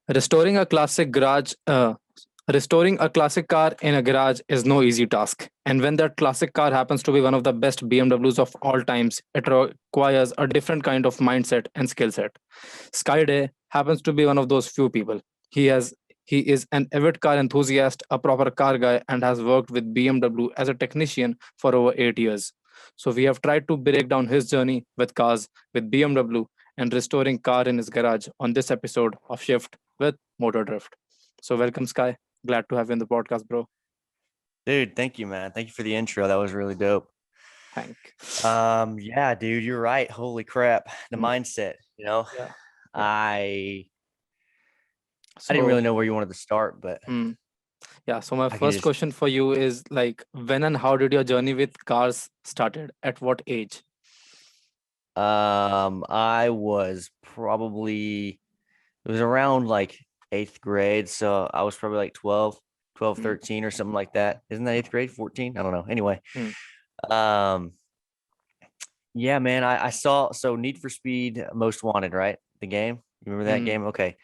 Restoring a classic garage, restoring a classic car in a garage is no easy task. And when that classic car happens to be one of the best BMWs of all times, it requires a different kind of mindset and skill set. Skye happens to be one of those few people. He has he is an avid car enthusiast, a proper car guy, and has worked with BMW as a technician for over 8 years. So we have tried to break down his journey with cars with BMW and restoring car in his garage on this episode of Shift with Motordrift. So welcome, Sky. Glad to have you in the podcast, bro. Dude, thank you, man. Thank you for the intro. That was really dope. Thank. Yeah, dude, you're right. Holy crap. The Mm, mindset, yeah, yeah. I I didn't So, really know where you wanted to start, but mm, yeah. So my I could first just question for you is like, when and how did your journey with cars started? At what age? I was probably it was around like eighth grade, so I was probably like 12, Mm, 13 or something like that. Isn't that eighth grade? 14? I don't know. Anyway, mm, um, yeah, man, I saw Need for Speed Most Wanted, right? The game. You remember that mm, game? Okay.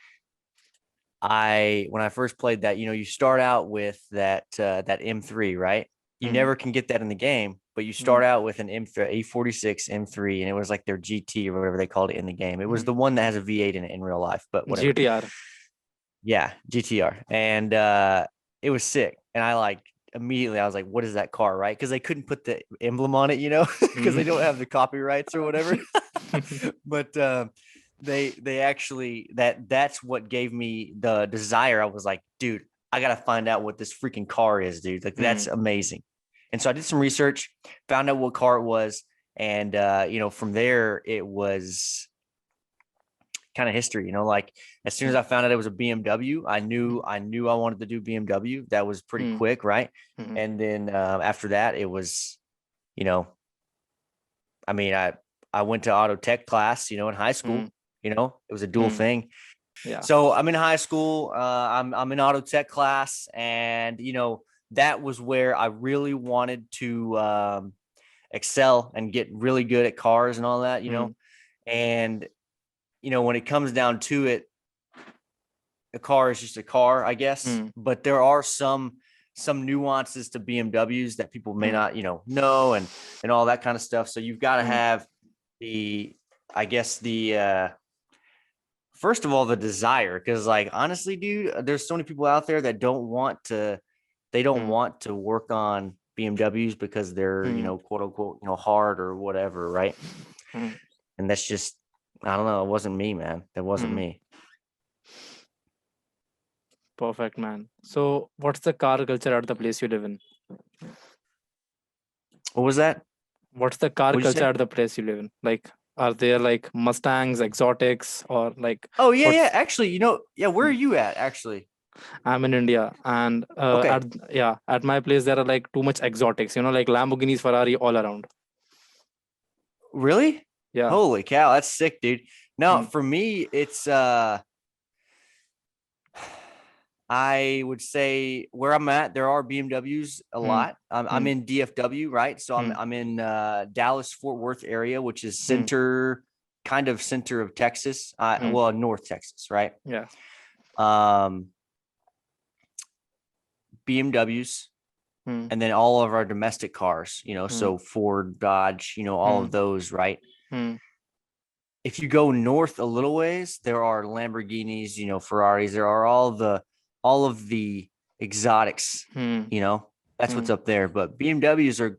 I when I first played that, you start out with that M3, right? You mm, never can get that in the game, but you mm, start out with an M3, A46 M3, and it was like their GT or whatever they called it in the game. It was mm. the one that has a V8 in it in real life, but whatever. GTR. Yeah, GTR. And it was sick. And I like immediately I was like, what is that car, right? Because they couldn't put the emblem on it, because Mm. they don't have the copyrights or whatever. But they actually that's what gave me the desire. I was like, dude, I gotta find out what this freaking car is, dude. Like that's Mm, amazing. And so I did some research, found out what car it was, and from there it was kind of history. Like as soon as mm, I found out it was a BMW, I mm, knew I knew I wanted to do BMW. That was pretty mm, quick, right? mm, And then after that, it was, you know, I mean, I went to auto tech class, in high mm, school. It was a dual mm. thing. Yeah. So I'm in high school. I'm in auto tech class, and that was where I really wanted to excel and get really good at cars and all that. Mm, And when it comes down to it, a car is just a car, I guess. mm, But there are some nuances to BMWs that people may mm, not, know and all that kind of stuff. So you've got to mm, have the, I guess the first of all the desire, because like honestly, dude, there's so many people out there that they don't mm, want to work on BMWs because they're mm, quote unquote hard or whatever, right? mm, And that's just I don't know. It wasn't me, man. That wasn't mm. me. Perfect, man. So, what's the car culture at the place you live in? What was that? What's the car What'd you culture say? at the place you live in? Like, are there like Mustangs, exotics, or like Oh yeah, yeah. what's? Actually, yeah. Where are Hmm. you at? Actually, I'm in India, and okay. at my place there are like too much exotics. Like Lamborghinis, Ferrari, all around. Really? Yeah. Holy cow, that's sick, dude. Now, Hmm. for me, it's I would say where I'm at, there are BMWs a Hmm. lot. I'm Hmm. in DFW, right? So I'm Hmm. I'm in Dallas Fort Worth area, which is Hmm. kind of center of Texas. Hmm. Well, North Texas, right? Yeah. Um, BMWs, Hmm. and then all of our domestic cars. Hmm. So Ford, Dodge, all of Hmm. those, right? Hmm. If you go north a little ways, there are Lamborghinis, Ferraris. There are all of the exotics. Hmm. You know, that's Hmm. what's up there. But BMWs are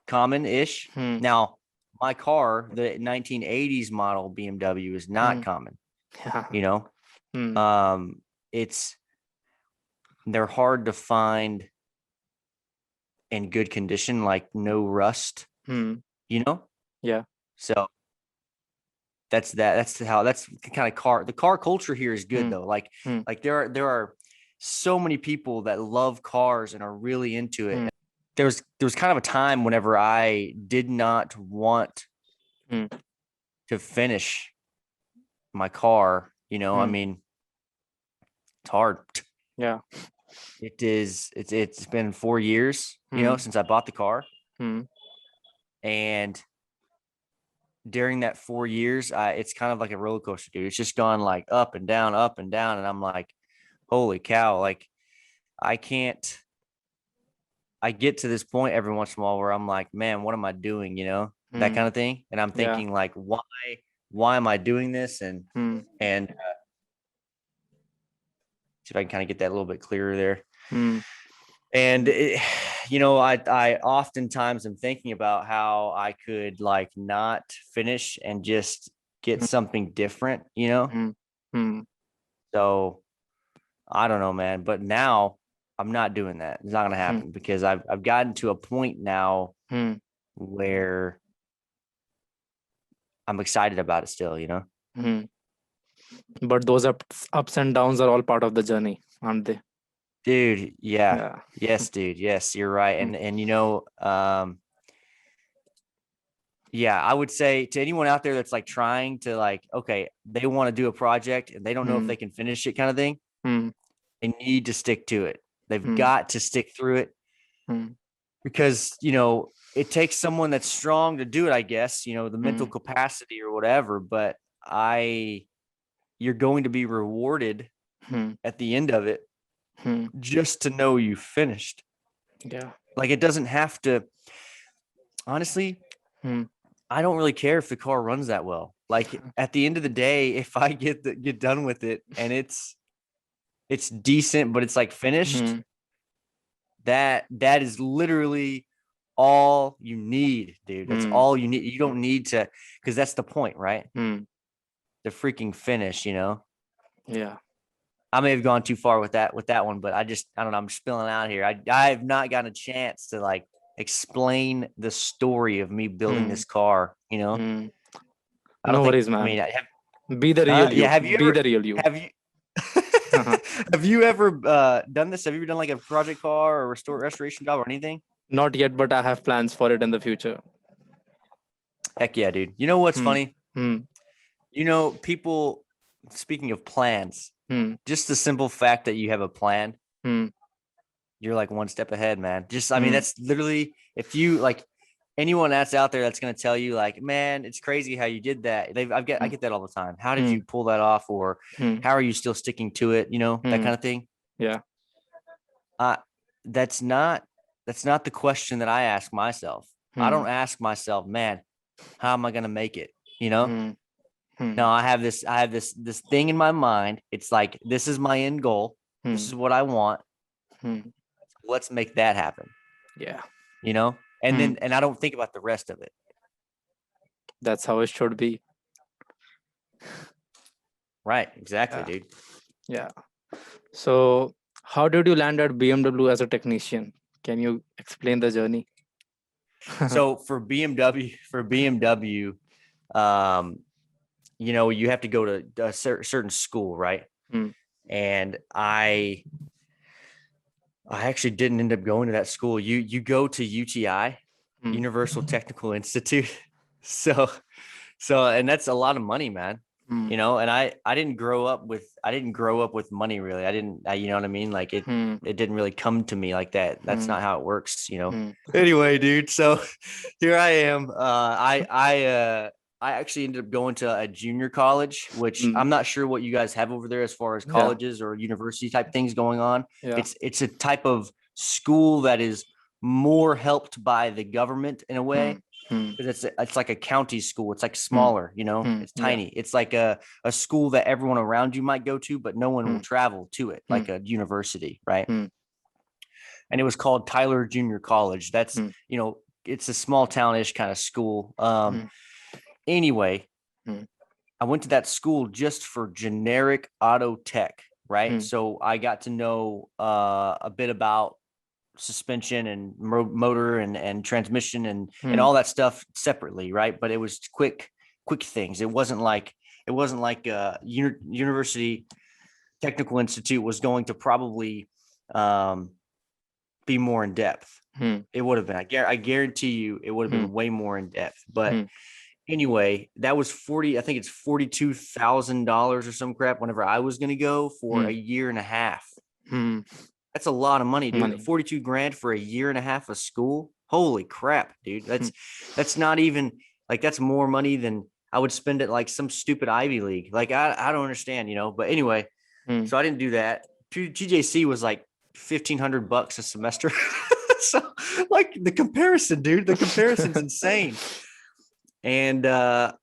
common-ish. Hmm. Now, my car, the 1980s model BMW, is not Hmm. common. Yeah. You know, Hmm. um, it's they're hard to find in good condition, like no rust. Hmm. You know, Yeah. so that's the kind of car the car culture here is good Hmm. though. like Hmm. like there are so many people that love cars and are really into it. Hmm. There was kind of a time whenever I did not want Hmm. to finish my car. I Hmm. mean, it's hard. Yeah. It's been 4 years Hmm. since I bought the car, Hmm. and during that 4 years, it's kind of like a roller coaster, dude. It's just gone like up and down, up and down. And I'm like, holy cow. Like I can't, I get to this point every once in a while where I'm like, man, what am I doing? That Hmm. kind of thing. And I'm Yeah. thinking like, why am I doing this? Hmm. And see if I can kind of get that a little bit clearer there. Hmm. And I oftentimes am thinking about how I could like not finish and just get Hmm. something different. Hmm. Hmm. So I don't know, man. But now I'm not doing that. It's not gonna Hmm. happen because I've gotten to a point now Hmm. where I'm excited about it still. Hmm. But those ups and downs are all part of the journey, aren't they? Dude, yeah. Yeah. Yes, dude. Yes, you're right. Hmm. And yeah, I would say to anyone out there that's like trying to like, okay, they want to do a project and they don't know if Hmm. they can finish it kind of thing, Hmm. they need to stick to it. They've Hmm. got to stick through it Hmm. because, it takes someone that's strong to do it, I guess, the mental Hmm. capacity or whatever, but you're going to be rewarded Hmm. at the end of it Hmm. just to know you finished. Yeah. Like it doesn't have to, honestly, Hmm. I don't really care if the car runs that well. Like at the end of the day, if I get done with it and it's decent, but it's like finished, Hmm. that is literally all you need, dude. That's Hmm. all you need. You don't need to, because that's the point, right? Hmm. The freaking finish. Yeah. I may have gone too far with that one, but I don't know. I'm spilling out here. I have not gotten a chance to like explain the story of me building Hmm. this car. Hmm. I don't No think. worries, I man. mean, Be the real yeah. you. Be the real you. Have you have you ever done this? Have you ever done like a project car or restoration job or anything? Not yet, but I have plans for it in the future. Heck yeah, dude. You know what's Hmm. funny? Hmm. People. Speaking of plans, Hmm. just the simple fact that you have a plan, Hmm. you're like one step ahead, man. I mean, Hmm. that's literally if you like anyone that's out there that's gonna tell you like, man, it's crazy how you did that. I Hmm. get that all the time. How did Hmm. you pull that off, or Hmm. how are you still sticking to it? That Hmm. kind of thing. Yeah. Uh, that's not the question that I ask myself. I Hmm. don't ask myself, man, how am I gonna make it? You know? Hmm. Hmm. No, I have this thing in my mind. It's like this is my end goal. This Hmm. is what I want. Hmm. Let's make that happen. Yeah. You know? And Hmm. then I don't think about the rest of it. That's how it should be. Right. Exactly, Yeah. dude. Yeah. So, how did you land at BMW as a technician? Can you explain the journey? So for BMW, um, you have to go to a certain school, right? Hmm. And I actually didn't end up going to that school. You go to UTI, Hmm. Universal Technical Institute. So and that's a lot of money, man. Hmm. And I didn't grow up with money really. I didn't you know what I mean? Like Hmm. it didn't really come to me like that. That's Hmm. not how it works. Hmm. Anyway, dude, so here I am. I actually ended up going to a junior college, which Hmm. I'm not sure what you guys have over there as far as Yeah. colleges or university type things going on. Yeah. It's a type of school that is more helped by the government in a Hmm. way Hmm. because it's like a county school. It's like Hmm. smaller, Hmm. it's Yeah. tiny. It's like a school that everyone around you might go to, but no one will Hmm. travel to it, Hmm. like a university, right? Hmm. And it was called Tyler Junior College. That's, Hmm. it's a small townish kind of school. Hmm. Anyway, Hmm. I went to that school just for generic auto tech, right? Hmm. So I got to know a bit about suspension and motor and transmission and Hmm. all that stuff separately, right? But it was quick things. It wasn't like University Technical Institute was going to probably um, be more in depth. Hmm. It would have been. I guarantee you, it would have Hmm. been way more in depth. But Hmm. anyway, that was 40. I think it's $42,000 or some crap. Whenever I was going to go for a Hmm. year and a half, Hmm. that's a lot of money, dude. Money. 42 grand for a year and a half of school. Holy crap, dude. Hmm. That's not even Like that's more money than I would spend at like some stupid Ivy League. Like I don't understand, but anyway, so I didn't do that. GJC was like $1,500 a semester. So like the comparison, dude, the comparison's insane. And I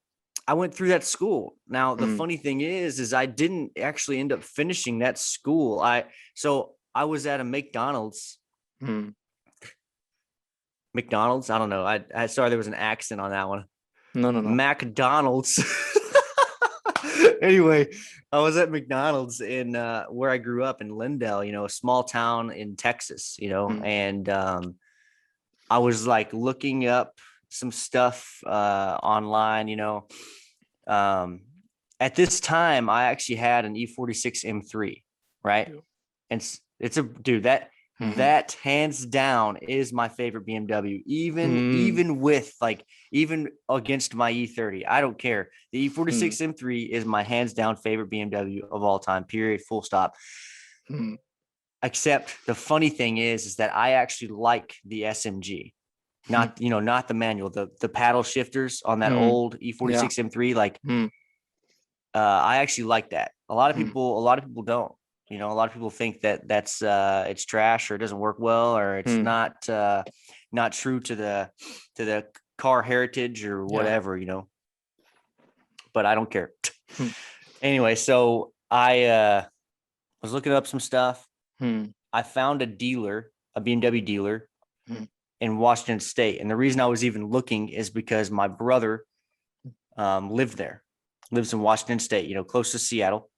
went through that school. Now the funny thing is I didn't actually end up finishing that school. So I was at a McDonald's. McDonald's. I don't know. I sorry, there was an accent on that one. No. McDonald's. Anyway, I was at McDonald's in where I grew up in Lindell, a small town in Texas, and I was like looking up some stuff online, at this time I actually had an E46 M3, right? And it's a dude that hands down is my favorite BMW, even with even against my E30. I don't care. The E46 M3 is my hands down favorite BMW of all time, period, full stop. Except the funny thing is that I actually like the SMG, not the manual, the paddle shifters on that old E46 M3. I actually like that. A lot of people don't. A lot of people think that that's it's trash or it doesn't work well or it's not true to the car heritage or whatever, but I don't care. Anyway, so I was looking up some stuff. I found a BMW dealer in Washington State. And the reason I was even looking is because my brother lives in Washington State, close to Seattle.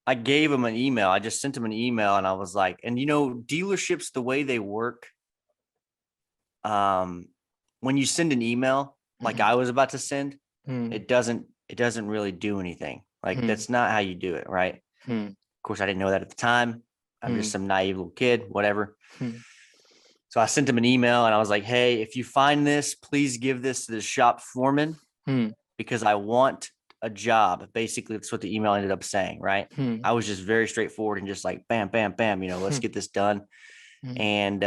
I gave him an email. I just sent him an email and I was like, and dealerships, the way they work, when you send an email, like I was about to send, it doesn't really do anything. Like that's not how you do it. Right. Of course, I didn't know that at the time. I'm just some naive little kid, whatever. So I sent him an email and I was like, hey, if you find this, please give this to the shop foreman because I want a job. Basically, that's what the email ended up saying, right? I was just very straightforward and just like, bam, bam, bam, let's get this done. And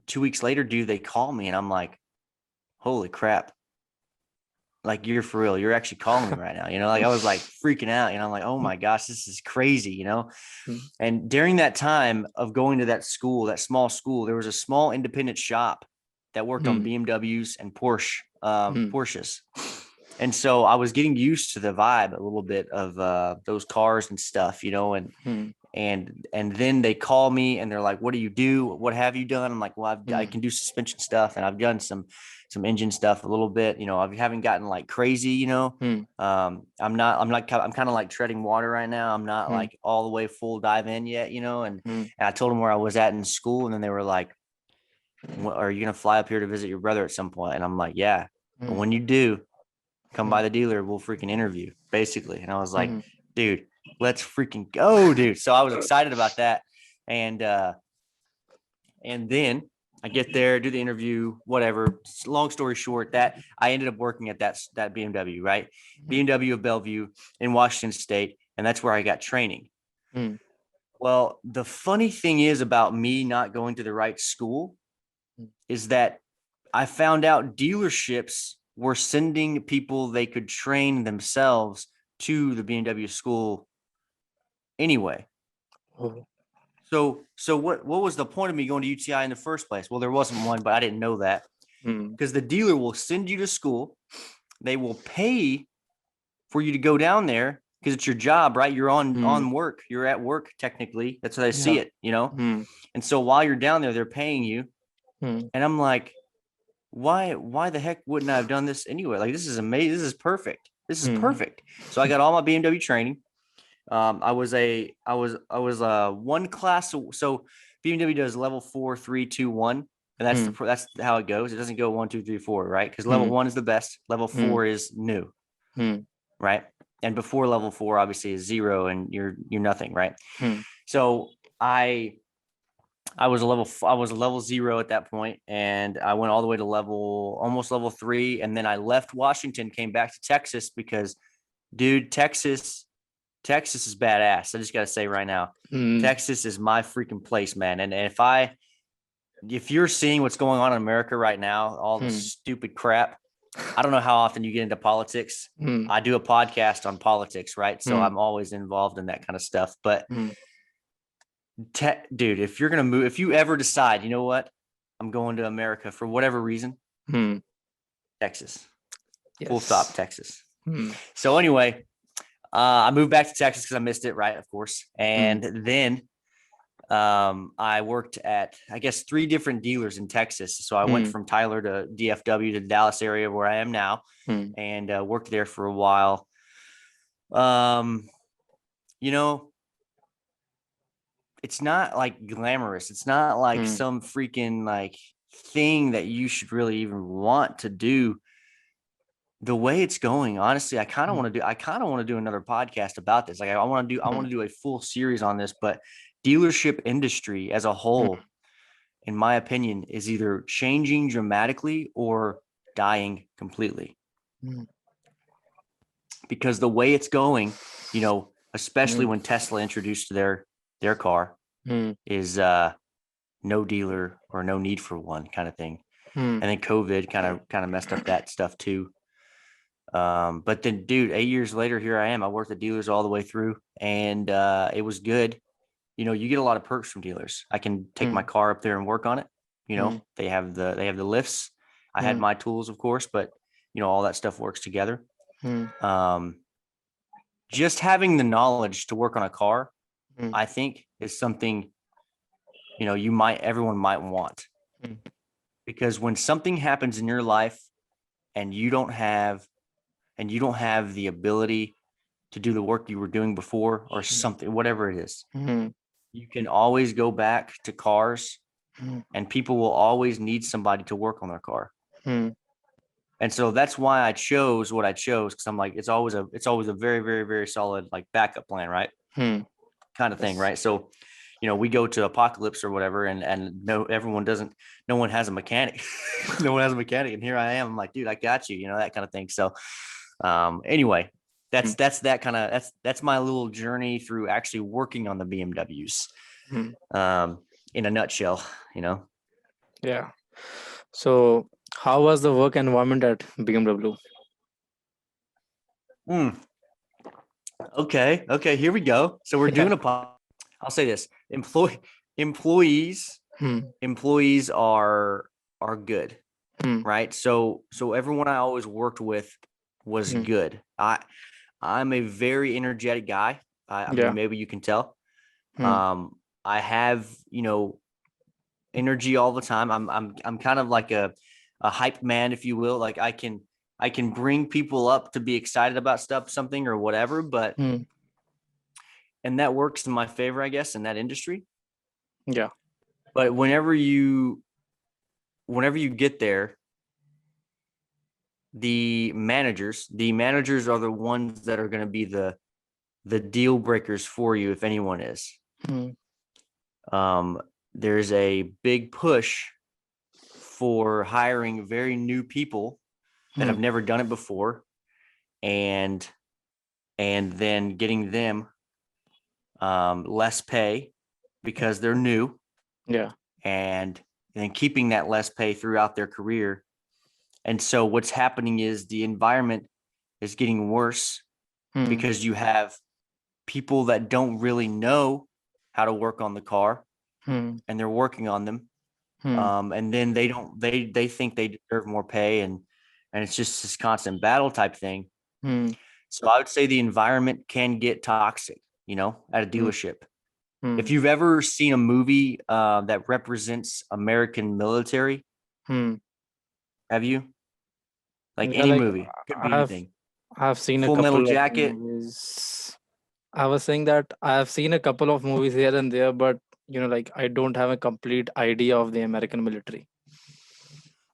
2 weeks later, dude, they call me and I'm like, holy crap. Like, you're for real. You're actually calling me right now. Like I was like freaking out, I'm like, oh my gosh, this is crazy, And during that time of going to that school, that small school, there was a small independent shop that worked on BMWs and Porsches. And so I was getting used to the vibe a little bit of those cars and stuff, and then they call me and they're like, what do you do? What have you done? I'm like, well, I can do suspension stuff and I've done some engine stuff a little bit, I haven't gotten like crazy, I'm kind of like treading water right now. I'm not like all the way full dive in yet, and I told them where I was at in school. And then they were like, are you going to fly up here to visit your brother at some point? And I'm like, yeah. But when you do, come by the dealer, we'll freaking interview, basically. And I was like, dude, let's freaking go, dude. So I was excited about that. And then I get there, do the interview, whatever. Long story short, that I ended up working at that BMW, right? BMW of Bellevue in Washington State. And that's where I got training. Well, the funny thing is about me not going to the right school is that I found out dealerships were sending people they could train themselves to the BMW school anyway. So what was the point of me going to UTI in the first place? Well, there wasn't one, but I didn't know that because the dealer will send you to school. They will pay for you to go down there because it's your job, right? You're on work. You're at work technically. That's how I see it, And so while you're down there, they're paying you. And I'm like, why the heck wouldn't I have done this anyway? Like, this is amazing. This is perfect. This is perfect. So I got all my BMW training. I was one class. So BMW does level 4, 3, 2, 1. And that's how it goes. It doesn't go 1, 2, 3, 4, right? Because level 1 is the best. Level 4 is new. Right. And before level 4 obviously is 0 and you're nothing, right? So I was a level 0 at that point, and I went all the way to almost level 3. And then I left Washington, came back to Texas because, dude, Texas is badass. I just got to say right now, Texas is my freaking place, man. And if I if you're seeing what's going on in America right now, all the stupid crap, I don't know how often you get into politics. I do a podcast on politics, right? So I'm always involved in that kind of stuff. But dude, if you're going to move, if you ever decide, you know what, I'm going to America for whatever reason, Texas, full stop, Yes. Texas. So anyway, I moved back to Texas because I missed it, right? Of course. And then I worked at, I guess, 3 different dealers in Texas. So I went from Tyler to DFW to the Dallas area where I am now, and worked there for a while. You know, it's not like glamorous. It's not like some freaking like thing that you should really even want to do. The way it's going, honestly, I kind of want to do another podcast about this. Like I want to do a full series on this, but dealership industry as a whole, in my opinion, is either changing dramatically or dying completely. Because the way it's going, you know, especially when Tesla introduced their car, is no dealer or no need for one kind of thing. And then COVID kind of messed up that stuff too. But then, dude, 8 years later, here I am. I worked at dealers all the way through, and it was good. You know, you get a lot of perks from dealers. I can take my car up there and work on it. You know, they have the lifts. I had my tools, of course, but you know, all that stuff works together. Just having the knowledge to work on a car, I think, is something, you know, everyone might want. Because when something happens in your life and you don't have the ability to do the work you were doing before, or something, whatever it is, you can always go back to cars, and people will always need somebody to work on their car. And so that's why I chose what I chose, because I'm like, it's always a very, very, very solid like backup plan, right? Kind of thing, right? So, you know, we go to Apocalypse or whatever, and no one has a mechanic. No one has a mechanic, and here I am. I'm like, dude, I got you, you know, that kind of thing. So anyway, that's my little journey through actually working on the BMWs. In a nutshell, you know. Yeah. So, how was the work environment at BMW? Okay, here we go. So we're doing I'll say this: employees are good, right? So everyone I always worked with was good. I'm a very energetic guy. I mean, maybe you can tell. I have, you know, energy all the time. I'm kind of like a hype man, if you will. Like I can bring people up to be excited about something or whatever, but and that works in my favor, I guess, in that industry. Yeah. But whenever you get there, the managers are the ones that are going to be the deal breakers for you, if anyone is. There's a big push for hiring very new people that have never done it before, and then getting them less pay because they're new. Yeah. And then keeping that less pay throughout their career. And so what's happening is the environment is getting worse because you have people that don't really know how to work on the car, and they're working on them. And then they think they deserve more pay, and it's just this constant battle type thing. So I would say the environment can get toxic, you know, at a dealership. If you've ever seen a movie that represents American military, have you? Like Yeah, any like movie, could be I've anything. I've seen a Full Metal couple of Jacket. movies. I was saying that I've seen a couple of movies here and there, but you know, like I don't have a complete idea of the American military.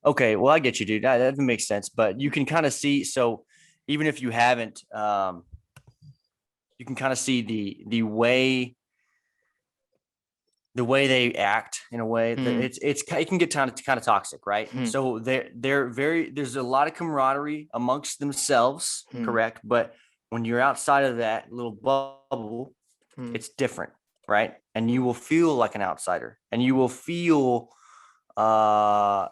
Okay, well, I get you, dude. That makes sense. But you can kind of see. So even if you haven't, you can kind of see the way they act in a way that it can get kind of toxic, right? So there's a lot of camaraderie amongst themselves, correct? But when you're outside of that little bubble, it's different, right? And you will feel like an outsider, and you will feel some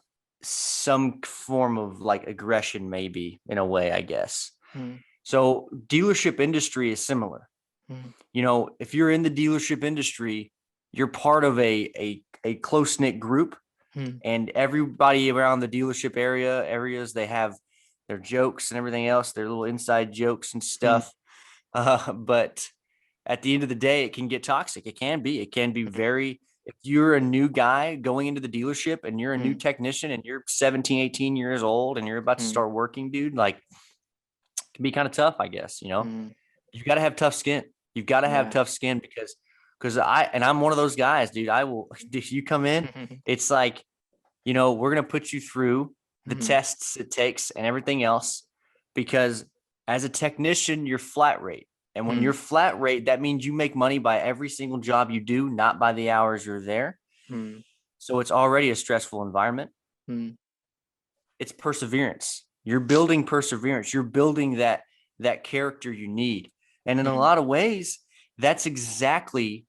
form of like aggression, maybe in a way, I guess. Mm. So dealership industry is similar. Mm. You know, if you're in the dealership industry, you're part of a close-knit group, Mm. and everybody around the dealership areas, they have their jokes and everything else, their little inside jokes and stuff. But at the end of the day, it can get toxic. It can be very, if you're a new guy going into the dealership and you're a new technician and you're 17, 18 years old and you're about to start working, dude, like it can be kind of tough, I guess, you know. You got to have tough skin. You've got to have tough skin because I'm one of those guys, dude. I will, if you come in, it's like, you know, we're going to put you through the tests it takes and everything else, because as a technician, you're flat rate. And when you're flat rate, that means you make money by every single job you do, not by the hours you're there. So it's already a stressful environment. It's perseverance. You're building perseverance. You're building that character you need. And in a lot of ways, that's exactly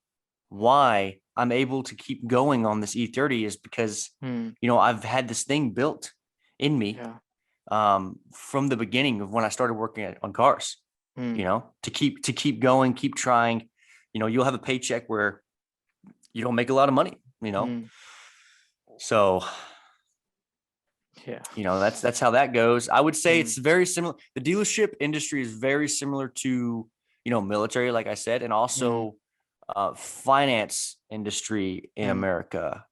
why I'm able to keep going on this E30, is because, you know, I've had this thing built in me from the beginning of when I started working on cars, you know, to keep going, keep trying. You know, you'll have a paycheck where you don't make a lot of money, you know. So, you know, that's how that goes. I would say it's very similar. The dealership industry is very similar to, you know, military, like I said, and also finance industry in America.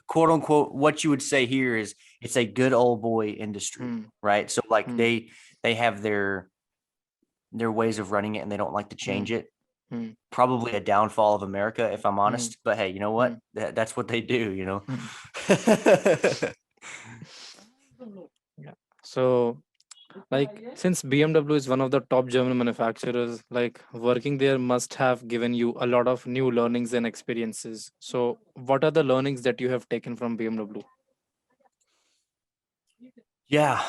Quote unquote, what you would say here is it's a good old boy industry, right? So like they have their ways of running it and they don't like to change it. Probably a downfall of America, if I'm honest. But hey, you know what? That's what they do, you know. Yeah. So, like, since BMW is one of the top German manufacturers, like working there must have given you a lot of new learnings and experiences. So, what are the learnings that you have taken from BMW? Yeah.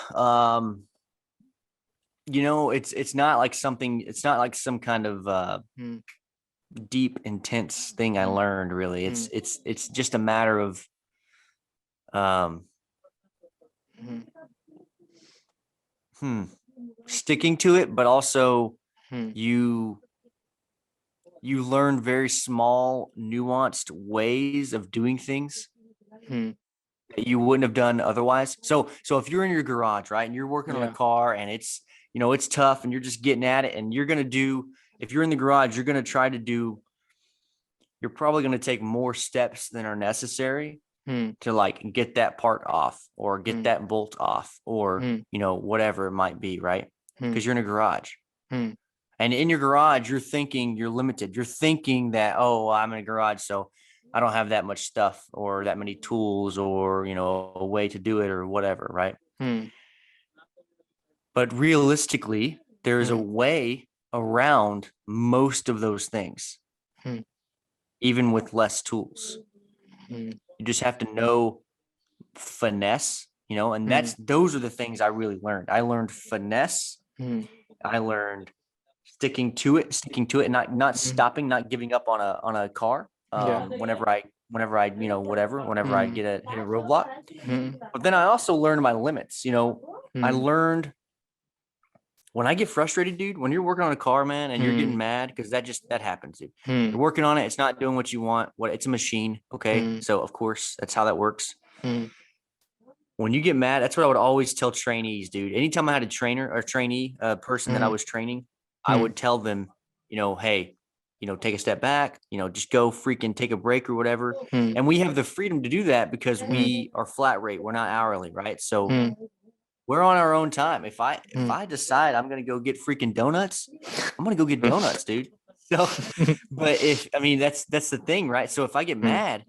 You know, it's not like something, it's not like some kind of Hmm. deep, intense thing I Hmm. learned, really. It's just a matter of um Hmm. sticking to it, but also Hmm. you learn very small, nuanced ways of doing things Hmm. that you wouldn't have done otherwise. So if you're in your garage, right, and you're working on a Yeah. car and it's, you know, it's tough and you're just getting at it, and you're going to do, if you're in the garage, you're going to try to do, you're probably going to take more steps than are necessary Hmm. to like get that part off or get Hmm. that bolt off or, Hmm. you know, whatever it might be, right? Hmm. Because you're in a garage. Hmm. And in your garage, you're thinking you're limited. You're thinking that, oh, I'm in a garage, so I don't have that much stuff or that many tools or, you know, a way to do it or whatever, right? Hmm. But realistically, there's a Hmm. way around most of those things, Hmm. even with less tools. Hmm. You just have to know finesse, you know, and Hmm. those are the things I really learned. I learned finesse. Hmm. I learned sticking to it, not Hmm. stopping, not giving up on a car. Yeah. Whenever I, you know, whenever I Hmm. hit a roadblock. Hmm. But then I also learned my limits. You know, I Hmm. learned when I get frustrated, dude, when you're working on a car, man, and you're getting Hmm. mad, because that happens, dude. Hmm. You're working on it, it's not doing what you want. It's a machine. Okay. Hmm. So of course that's how that works. Hmm. When you get mad, that's what I would always tell trainees, dude. Anytime I had a trainer or trainee, a person that I Hmm. was training, I Hmm. would tell them, you know, hey, you know, take a step back, you know, just go freaking take a break or whatever. Hmm. And we have the freedom to do that because Hmm. we are flat rate. We're not hourly, right? So Hmm. we're on our own time. If Hmm. I decide I'm gonna go get freaking donuts, I'm gonna go get donuts, dude. So, but if I mean that's the thing, right? So if I get Hmm. mad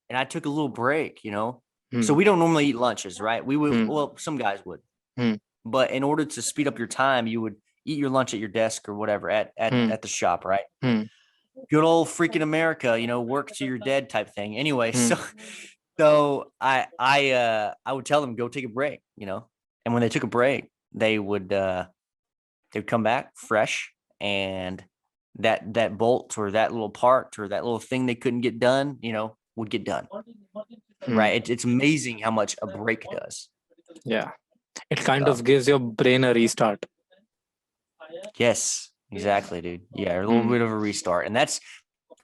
and I took a little break, you know, so Hmm. we don't normally eat lunches, right? We would, Hmm. well, some guys would, Hmm. but in order to speed up your time, you would eat your lunch at your desk or whatever Hmm. at the shop, right? Hmm. Good old freaking America, you know, work to your dead type thing. Anyway, Hmm. so I would tell them go take a break, you know, and when they took a break, they'd come back fresh, and that bolt or that little part or that little thing they couldn't get done, you know, would get done. right? It's amazing how much a brake does. Yeah. It kind Uh, of gives your brain a restart. yes, exactly, dude. Yeah, a little bit of a restart. And that's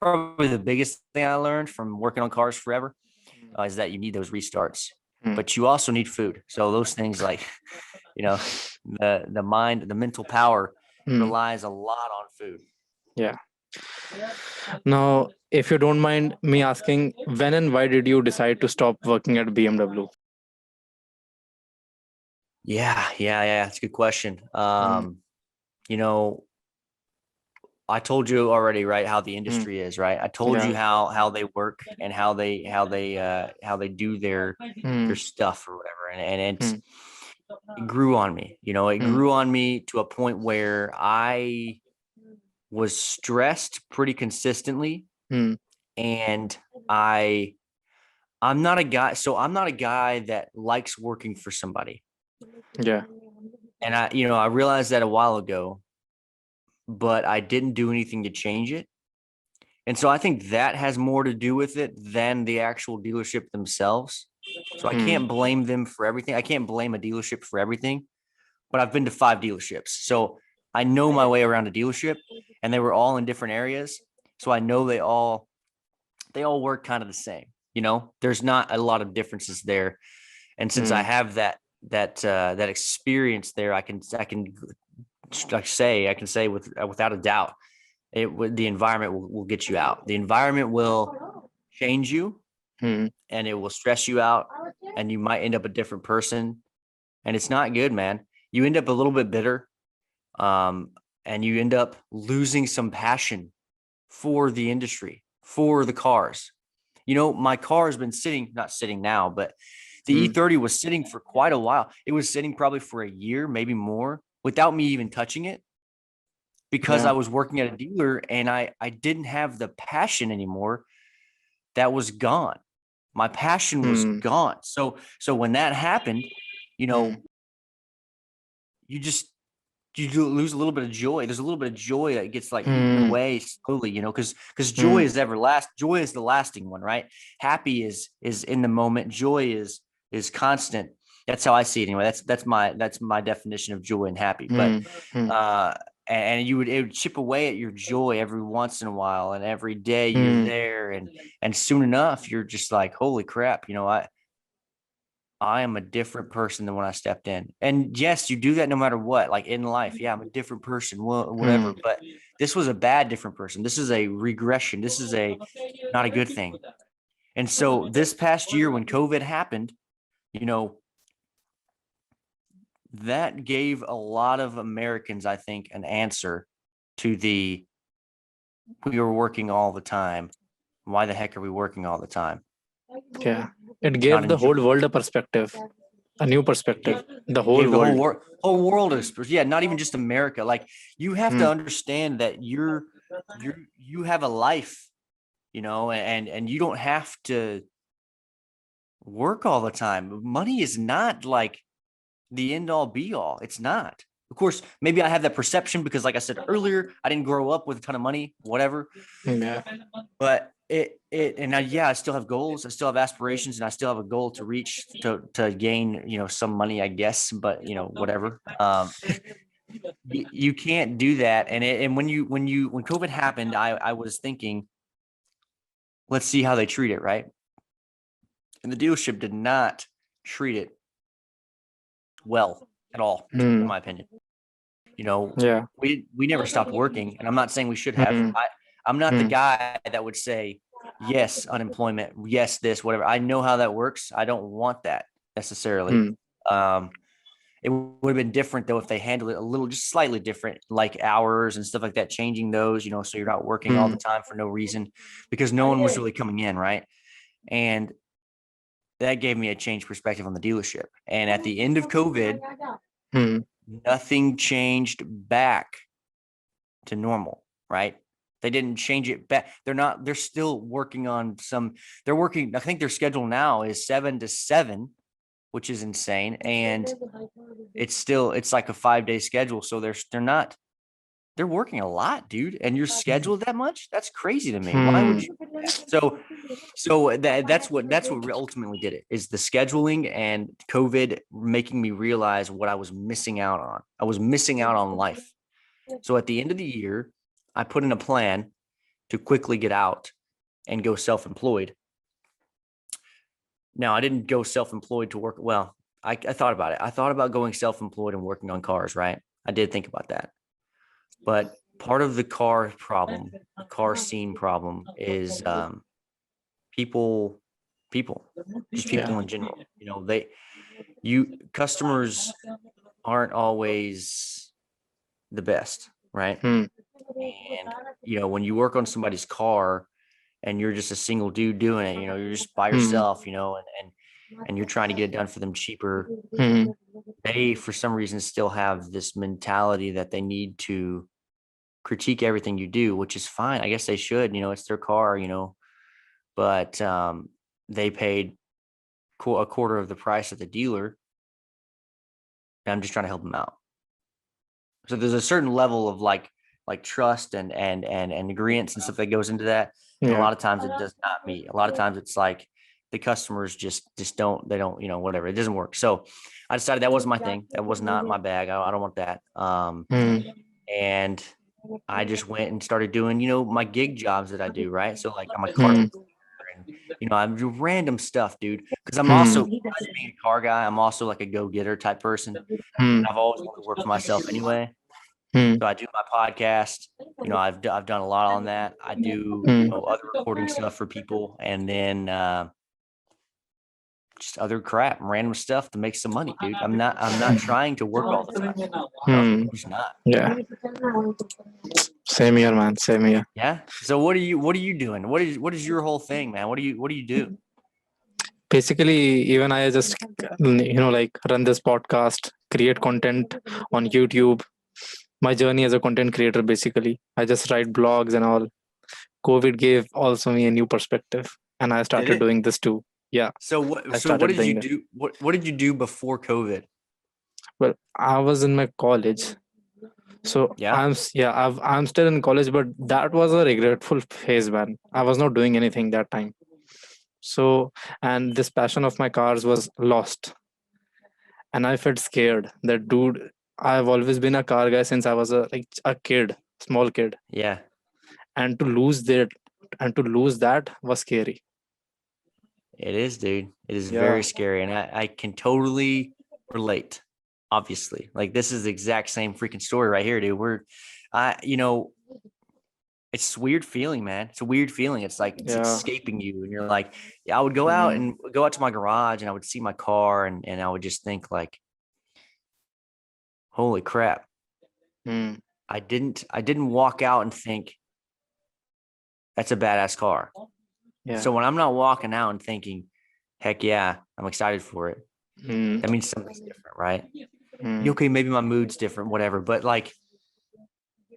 probably the biggest thing I learned from working on cars forever, is that you need those restarts. But you also need food. So those things like, the mind, the mental power relies a lot on food. Yeah. Now, if you don't mind me asking, when and why did you decide to stop working at BMW? Yeah. That's a good question. Mm, You know, I told you already, right, how the mm, industry is, right? I told you yeah. how they work and how they do their Mm, stuff or whatever. And mm, it grew on me. It mm, grew on me to a point where I was stressed pretty consistently. mm, And I'm not a guy that likes working for somebody. yeah. And I realized that a while ago, but I didn't do anything to change it. And so I think that has more to do with it than the actual dealership themselves. So I can't Mm, blame them for everything. I can't blame a dealership for everything, but I've been to 5 dealerships. So I know my way around a dealership, and they were all in different areas. So I know they all work kind of the same. There's not a lot of differences there. And since I mm, have that experience there, I can say without a doubt, the environment will get you out. The environment will change you, mm, and it will stress you out, and you might end up a different person, and it's not good, man. You end up a little bit bitter, um, and you end up losing some passion for the industry, for the cars. My car has been not sitting now, but the mm, E30 was sitting for quite a while. It was sitting probably for a year, maybe more, without me even touching it, because yeah. I was working at a dealer and I didn't have the passion anymore. That was gone. My passion was Mm, gone. So when that happened, you know, mm, you just you do lose a little bit of joy. There's a little bit of joy that gets like eaten mm, away slowly, because joy mm, is everlasting. Joy is the lasting one, right? Happy is in the moment. Joy is constant. That's how I see it anyway. That's my definition of joy and happy. But mm, mm, uh and it would chip away at your joy every once in a while, and every day you're mm, there, and soon enough you're just like, holy crap, I am a different person than when I stepped in. And yes, you do that no matter what, like in life. Yeah, I'm a different person, whatever. mm, But this was a bad different person. This is a regression. This is not a good thing. And so this past year when COVID happened, you know, that gave a lot of Americans, I think, an answer to we were working all the time. Why the heck are we working all the time? yeah. It Not gave the enjoy. whole world a perspective, a new perspective. The whole Gave the world. whole world yeah, not even just America. Like, you have to Mm, understand that you have a life, and you don't have to work all the time. Money is not like the end all be all. It's not. Of course, maybe I have that perception because, like I said earlier, I didn't grow up with a ton of money, whatever. yeah. But I still have goals, I still have aspirations, and I still have a goal to reach, to gain, some money, I guess. But whatever. You can't do that. And when COVID happened, I was thinking, let's see how they treat it, right? And the dealership did not treat it well at all, in Mm, my opinion. yeah. We never stopped working, and I'm not saying we should have. Mm, I'm not the mm, guy that would say, yes, unemployment, yes, this, whatever. I know how that works. I don't want that necessarily. mm, Um, it would have been different though if they handled it a little, just slightly different, like hours and stuff like that, changing those, so you're not working all the mm, time for no reason, because no one was really coming in, right? And that gave me a changed perspective on the dealership. And at the end of COVID, mm, nothing changed back to normal, right? They didn't change it back. They're still working on they're working. I think their schedule now is 7 to 7, which is insane. And it's like a 5-day schedule. So they're not they're working a lot, dude, and you're scheduled that much. That's crazy to me. Why would you do that? So that's what ultimately did it, is the scheduling and COVID making me realize what I was missing out on. I was missing out on life. So at the end of the year, I put in a plan to quickly get out and go self-employed. Now, I didn't go self-employed to work. Well, I thought about it. I thought about going self-employed and working on cars, right? I did think about that. But part of the car problem, car scene problem, is people, just Yeah. people in general. You know, customers aren't always the best, right? Hmm. And you know, when you work on somebody's car and you're just a single dude doing it, you know, you're just by Hmm. yourself, you know, and you're trying to get it done for them cheaper. Hmm. They, for some reason, still have this mentality that they need to critique everything you do, which is fine. I guess they should, you know, it's their car, you know, but they paid a quarter of the price of the dealer. And I'm just trying to help them out. So there's a certain level of like trust and agreement and stuff that goes into that. And a Yeah. lot of times it does not meet. A lot of times it's like the customers just don't, they don't, you know, whatever. It doesn't work. So I decided that wasn't my thing. That was not my bag. I don't want that. Hmm. And I just went and started doing, you know, my gig jobs that I do, right? So like I'm a Hmm. carpenter and, you know, I do random stuff, dude. Because I'm Hmm. also, besides being a car guy, I'm also like a go-getter type person. Hmm. I've always wanted to work for myself anyway. Hmm. So I do my podcast. You know, I've done a lot on that. I do, you Hmm. know, other recording stuff for people, and then just other crap, random stuff to make some money, dude. I'm not trying to work all the time. Hmm. I'm just not. Yeah. Same here, man. Same here. Yeah. So what are you doing? What is your whole thing, man? What do you do? Basically, even I just, like run this podcast, create content on YouTube. My journey as a content creator, basically. I just write blogs and all. COVID gave also me a new perspective, and I Did started it? doing this too. Yeah, So what I so what started did you doing that. do? What did you do before COVID? Well, I was in my college, so Yeah. I'm still in college, but that was a regretful phase, man. I was not doing anything that time. So, and this passion of my cars was lost, and I felt scared that, dude, I've always been a car guy since I was a kid, small kid, Yeah. and to lose that was scary. It is, dude. It is Yeah. very scary. And I can totally relate, obviously. Like this is the exact same freaking story right here, dude. You know, it's a weird feeling, man. It's a weird feeling. It's like it's Yeah. escaping you. And you're like, yeah, I would Mm. go out to my garage and I would see my car and I would just think like, holy crap. Mm. I didn't walk out and think that's a badass car. Yeah. So when I'm not walking out and thinking, heck yeah, I'm excited for it, Mm. that means something's different, right? Mm. Okay, maybe my mood's different, whatever. But like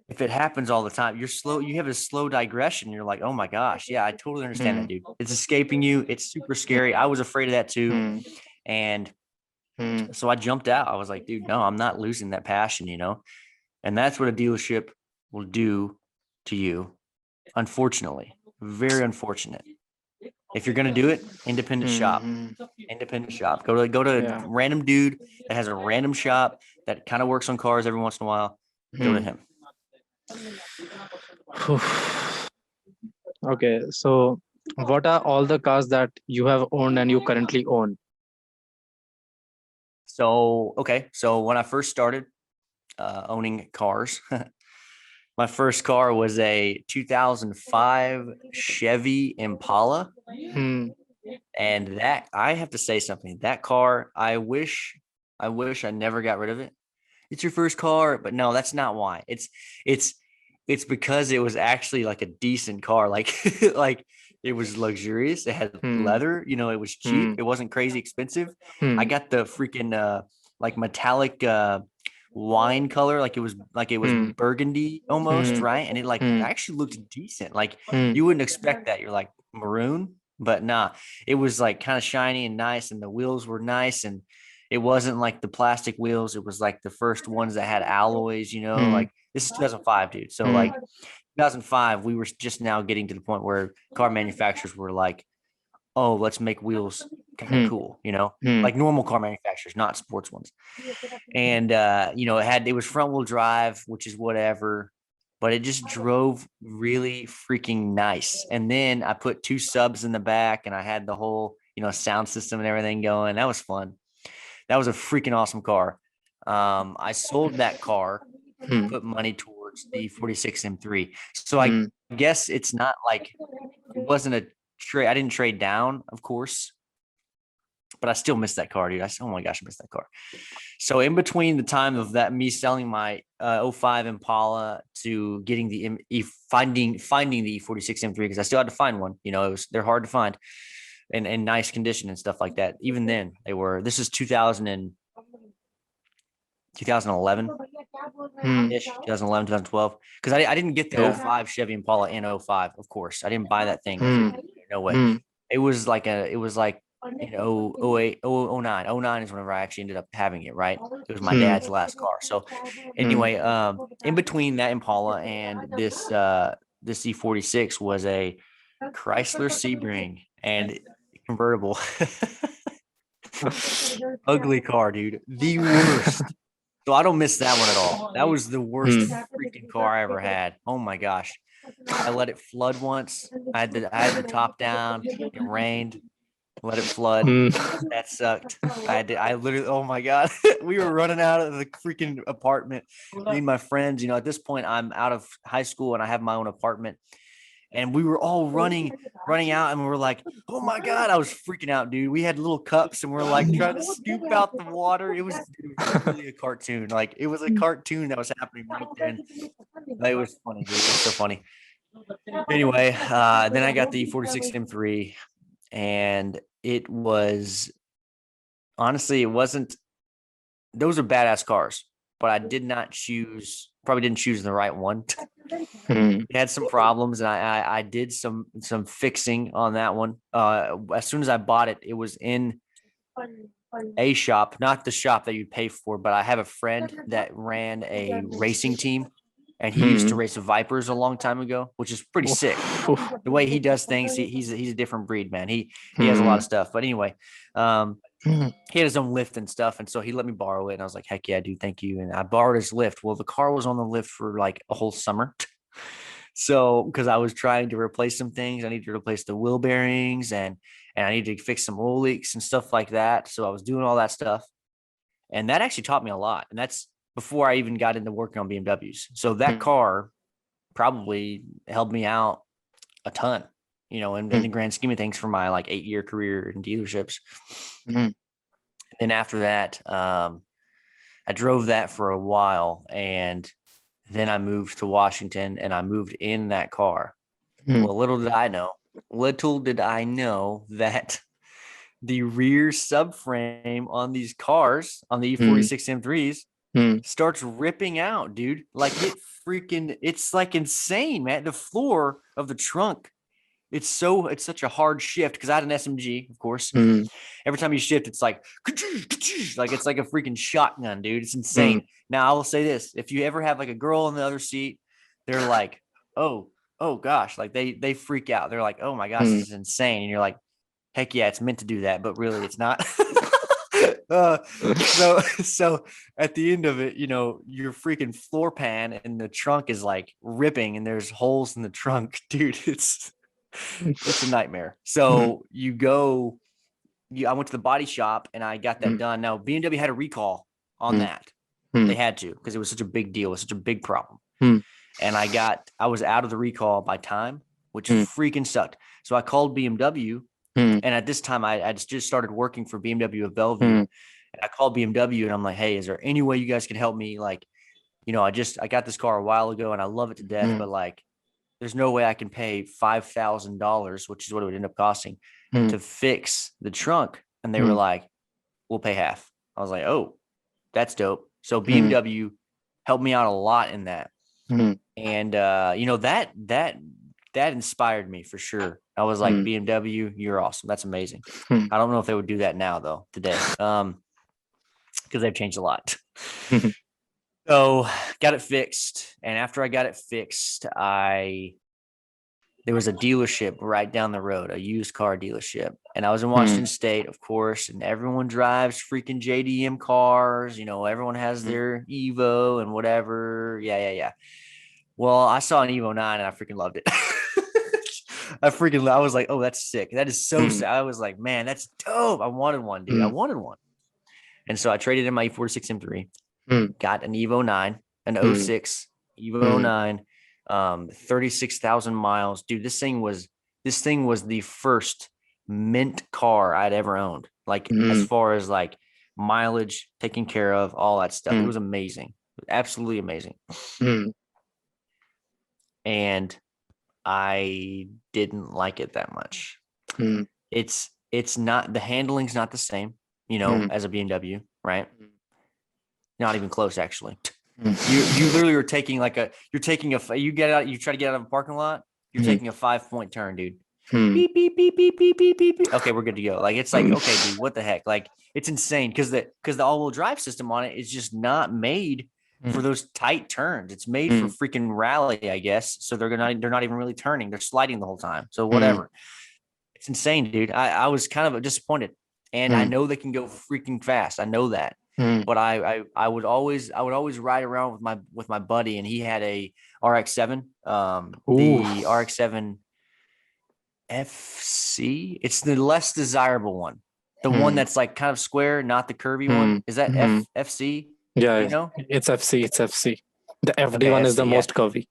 if it happens all the time, you have a slow digression. You're like, oh my gosh, yeah, I totally understand that, Mm. dude. It's escaping you. It's super scary. I was afraid of that too. Mm. And Mm. so I jumped out. I was like, dude, no, I'm not losing that passion, you know? And that's what a dealership will do to you. Unfortunately, very unfortunate. If you're gonna do it, independent shop. Mm. Independent shop. Go to a Yeah. random dude that has a random shop that kind of works on cars every once in a while. Go to Mm. him. Okay, so what are all the cars that you have owned and you currently own? So okay, so when I first started owning cars, my first car was a 2005 Chevy Impala, Hmm. and that I have to say something. That car, I wish I never got rid of it. It's your first car, but no, that's not why. It's it's because it was actually like a decent car. Like like it was luxurious. It had Hmm. leather, you know, it was cheap. Hmm. It wasn't crazy expensive. I Hmm. got the freaking like metallic wine color, like it was Hmm. burgundy almost, Hmm. right? And it Hmm. actually looked decent. Like Hmm. you wouldn't expect that. You're like maroon, but nah, it was like kind of shiny and nice, and the wheels were nice, and it wasn't like the plastic wheels. It was like the first ones that had alloys, you know, Hmm. like This is 2005, dude. So like 2005, we were just now getting to the point where car manufacturers were like, oh, let's make wheels kind of cool, like normal car manufacturers, not sports ones. And it was front wheel drive, which is whatever, but it just drove really freaking nice. And then I put 2 subs in the back, and I had the whole sound system and everything going. That was fun. That was a freaking awesome car. I sold that car, put money towards the 46 M3. So I guess it's not like it wasn't a trade. I didn't trade down, of course, but I still miss that car, dude. Oh my gosh, I miss that car. So in between the time of that, me selling my 05 Impala to getting finding the 46 M3, because I still had to find one. They're hard to find and in nice condition and stuff like that. Even then, this is 2011 ish, 2011, 2012. Because I didn't get the 05 Chevy Impala in 05, of course. I didn't buy that thing. No way. It was like 08, 09 is whenever I actually ended up having it, right? It was my dad's last car. So anyway, in between that Impala and this E46 was a Chrysler Sebring and convertible. Ugly car, dude. The worst. So I don't miss that one at all. That was the worst freaking car I ever had. Oh my gosh. I let it flood once. I had the top down. It rained. Let it flood. That sucked. I literally, oh my God. We were running out of the freaking apartment. Me and my friends, at this point I'm out of high school and I have my own apartment. And we were all running out, and we were like, oh my God, I was freaking out, dude. We had little cups and we're like trying to scoop out the water. It was really a cartoon. Like, it was a cartoon that was happening right then. It was funny, dude. It was so funny. Anyway, then I got the 46 M3, and it was, honestly, those are badass cars, but I probably didn't choose the right one. It had some problems, and I did some fixing on that one. As soon as I bought it, it was in a shop, not the shop that you'd pay for, but I have a friend that ran a racing team, and he used to race Vipers a long time ago, which is pretty sick. The way he does things, he's a different breed, man. He has a lot of stuff. But anyway, he had his own lift and stuff, and so he let me borrow it, and I was like, heck yeah, dude, thank you. And I borrowed his lift. Well, the car was on the lift for like a whole summer. So, because I was trying to replace some things, I needed to replace the wheel bearings, and I needed to fix some oil leaks and stuff like that. So I was doing all that stuff, and that actually taught me a lot. And that's before I even got into working on BMWs. So that car probably helped me out a ton, in the grand scheme of things for my like 8-year career in dealerships. And after that, I drove that for a while, and then I moved to Washington, and I moved in that car. Well, little did I know that the rear subframe on these cars, on the E46 M3s, starts ripping out, dude. Like, it's like insane, man. The floor of the trunk, it's such a hard shift, because I had an SMG, of course. Every time you shift, it's like it's like a freaking shotgun, dude. It's insane. Now, I will say this: if you ever have like a girl in the other seat, they're like, oh gosh, like they freak out. They're like, oh my gosh, this is insane. And you're like, heck yeah, it's meant to do that, but really it's not. So at the end of it, your freaking floor pan and the trunk is like ripping, and there's holes in the trunk, dude. It's a nightmare. So I went to the body shop and I got that done. Now, BMW had a recall on that. They had to, because it was such a big deal. It was such a big problem. And I was out of the recall by time, which freaking sucked. So I called BMW. And at this time, I just started working for BMW of Bellevue. And I called BMW, and I'm like, hey, is there any way you guys can help me? Like, I got this car a while ago and I love it to death, but like, there's no way I can pay $5,000, which is what it would end up costing, to fix the trunk. And they were like, we'll pay half. I was like, oh, that's dope. So BMW helped me out a lot in that. And, that inspired me for sure. I was like, BMW, you're awesome. That's amazing. I don't know if they would do that now, though, today, because they've changed a lot. So got it fixed. And after I got it fixed, there was a dealership right down the road, a used car dealership. And I was in Hmm. Washington State, of course, and everyone drives freaking JDM cars. Everyone has Hmm. their Evo and whatever. Yeah, yeah, yeah. Well, I saw an Evo 9 and I freaking loved it. I was like, oh, that's sick. That is so Hmm. sick. I was like, man, that's dope. I wanted one, dude. I Hmm. wanted one. And so I traded in my E46 M3, Hmm. got an Evo 9, an oh Hmm. 06 Evo Hmm. 9, 36,000 miles. Dude, this thing was the first mint car I'd ever owned. Like as Hmm. far as like mileage, taken care of, all that stuff. It Hmm. was amazing. Absolutely amazing. Hmm. And I didn't like it that much. Hmm. It's not, the handling's not the same, Hmm. as a BMW, right? Not even close, actually. Hmm. You literally are taking like you're taking you get out, you try to get out of a parking lot, you're Hmm. taking a 5-point turn, dude. Hmm. Beep, beep, beep, beep, beep, beep, beep, beep. Okay, we're good to go. Like it's like, okay, dude, what the heck? Like it's insane because the all-wheel drive system on it is just not made for Hmm. those tight turns. It's made for Hmm. freaking rally, I guess. So they're not even really turning. They're sliding the whole time. So Hmm. whatever. It's insane, dude. I was kind of disappointed. And I Hmm. know they can go freaking fast. I know that. Hmm. But I would always ride around with my buddy, and he had a RX-7, Ooh. the RX-7 FC. It's the less desirable one, the one Hmm. that's like kind of square, not the curvy Hmm. one. Is that Hmm. FC? Yeah, Do you yeah. know? It's FC. It's FC. The FD Okay, one is the FC. Yeah. most curvy.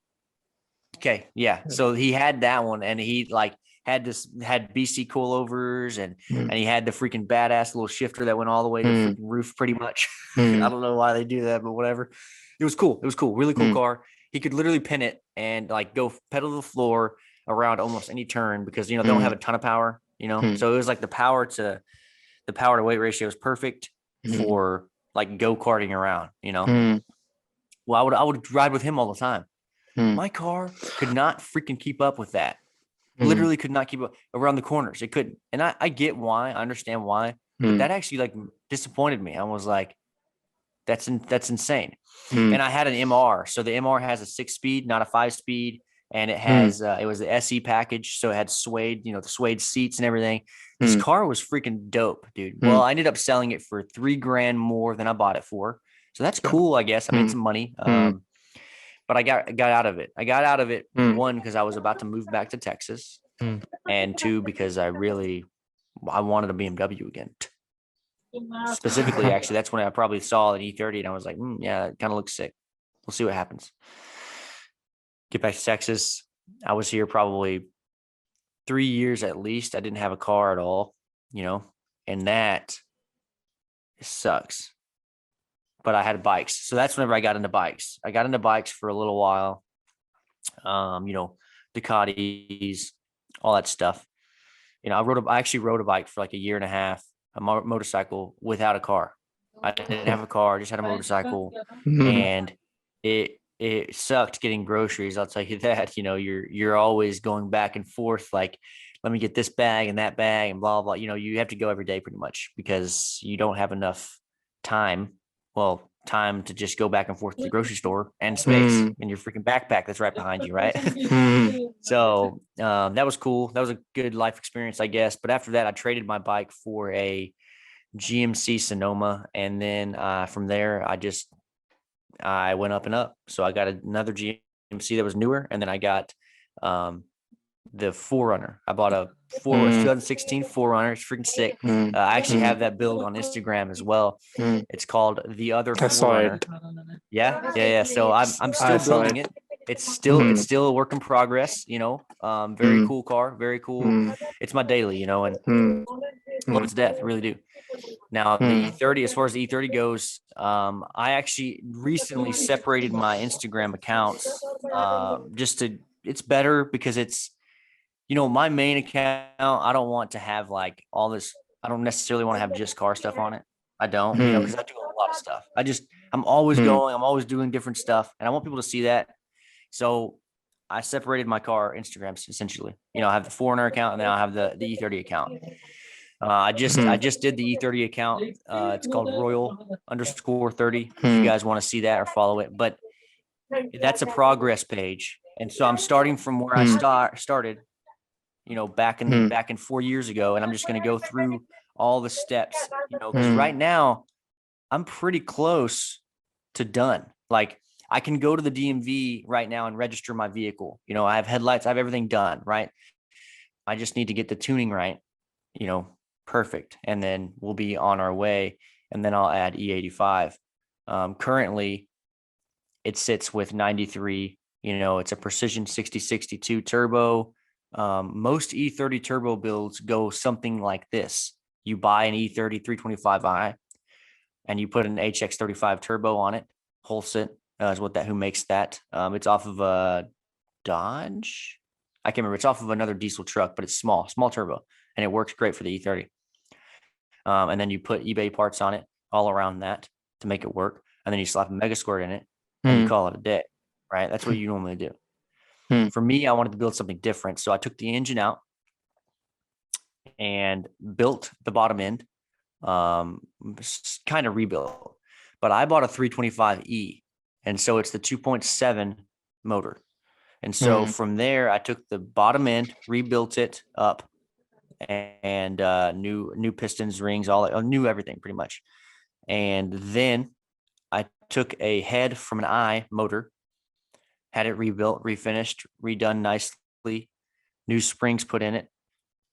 Okay, yeah. So he had that one, and he like had BC coilovers, and Hmm. he had the freaking badass little shifter that went all the way to the Hmm. freaking roof, pretty much. I Hmm. don't know why they do that, but whatever. It was cool. It was cool. Really cool Hmm. car. He could literally pin it and like go pedal to the floor around almost any turn because they don't Hmm. have a ton of power. Hmm. So it was like the power to weight ratio is perfect Hmm. for like go karting around. Hmm. Well, I would ride with him all the time. Hmm. My car could not freaking keep up with that. Hmm. Literally could not keep up around the corners. It couldn't. And I get why. I understand why. But Hmm. that actually like disappointed me. I was like, that's insane. Hmm. And I had an MR. So the MR has a 6-speed, not a 5-speed. And Hmm. it was the SE package. So it had suede, the suede seats and everything. This Hmm. car was freaking dope, dude. Hmm. Well, I ended up selling it for 3 grand more than I bought it for. So that's Yeah. cool, I guess. I made Hmm. some money. Hmm. But I got out of it. I got out of it, Hmm. one, because I was about to move back to Texas, Hmm. and two, because I wanted a BMW again. Specifically, actually, that's when I probably saw an E30 and I was like, yeah, it kind of looks sick. We'll see what happens. Get back to Texas. I was here probably 3 years at least. I didn't have a car at all, you know, and that sucks. But I had bikes. So that's whenever I got into bikes. I got into bikes for a little while. um, you know, Ducatis, all that stuff. I actually rode a bike for like a year and a half, a motorcycle without a car. I didn't have a car, I just had a motorcycle, Hmm. and it sucked getting groceries. I'll tell you that. You're always going back and forth, like, let me get this bag and that bag and blah blah. You have to go every day pretty much because you don't have enough time. Well, time to just go back and forth to the grocery store and space Hmm. in your freaking backpack that's right behind you, right? Hmm. So that was cool. That was a good life experience, I guess. But after that, I traded my bike for a GMC Sonoma, and then from there, I went up and up. So I got another GMC that was newer, and then I got um, the Forerunner. I bought a Hmm. 2016 Forerunner. It's freaking sick. Hmm. I actually Hmm. have that build on Instagram as well. Hmm. It's called The Other I saw Forerunner. it. Yeah, yeah, yeah. So I'm I still saw building it. it. It's still Hmm. it's still a work in progress. Very Hmm. cool car, very cool. Hmm. It's my daily, and Hmm. love Hmm. it to death. I really do. Now the Hmm. E30, as far as the E30 goes, I actually recently separated my Instagram accounts. It's better because my main account. I don't want to have like all this. I don't necessarily want to have just car stuff on it. I don't, Hmm. because I do a lot of stuff. I'm always Hmm. going. I'm always doing different stuff, and I want people to see that. So I separated my car Instagrams essentially. I have the Foreigner account, and then I have the E30 account. I just did the E30 account. It's called Royal_30. If you guys want to see that or follow it, but that's a progress page. And so I'm starting from where I started, back in 4 years ago. And I'm just going to go through all the steps, because right now I'm pretty close to done. Like I can go to the DMV right now and register my vehicle. I have headlights, I have everything done, right? I just need to get the tuning right, perfect. And then we'll be on our way. And then I'll add E85. Currently it sits with 93, it's a precision 6062 turbo. Most E30 turbo builds go something like this. You buy an E30 325i and you put an HX35 turbo on it. Holset is who makes that. It's off of a Dodge. I can't remember. It's off of another diesel truck, but it's small turbo, and it works great for the E30. And then you put eBay parts on it all around that to make it work. And then you slap a Mega Squirt in it and you call it a day, right? That's what you normally do. For me, I wanted to build something different. So I took the engine out and built the bottom end, kind of rebuilt. But I bought a 325E, and so it's the 2.7 motor. And so from there, I took the bottom end, rebuilt it up, and new pistons, rings, new everything pretty much. And then I took a head from an I motor, had it rebuilt, refinished, redone nicely, new springs put in it,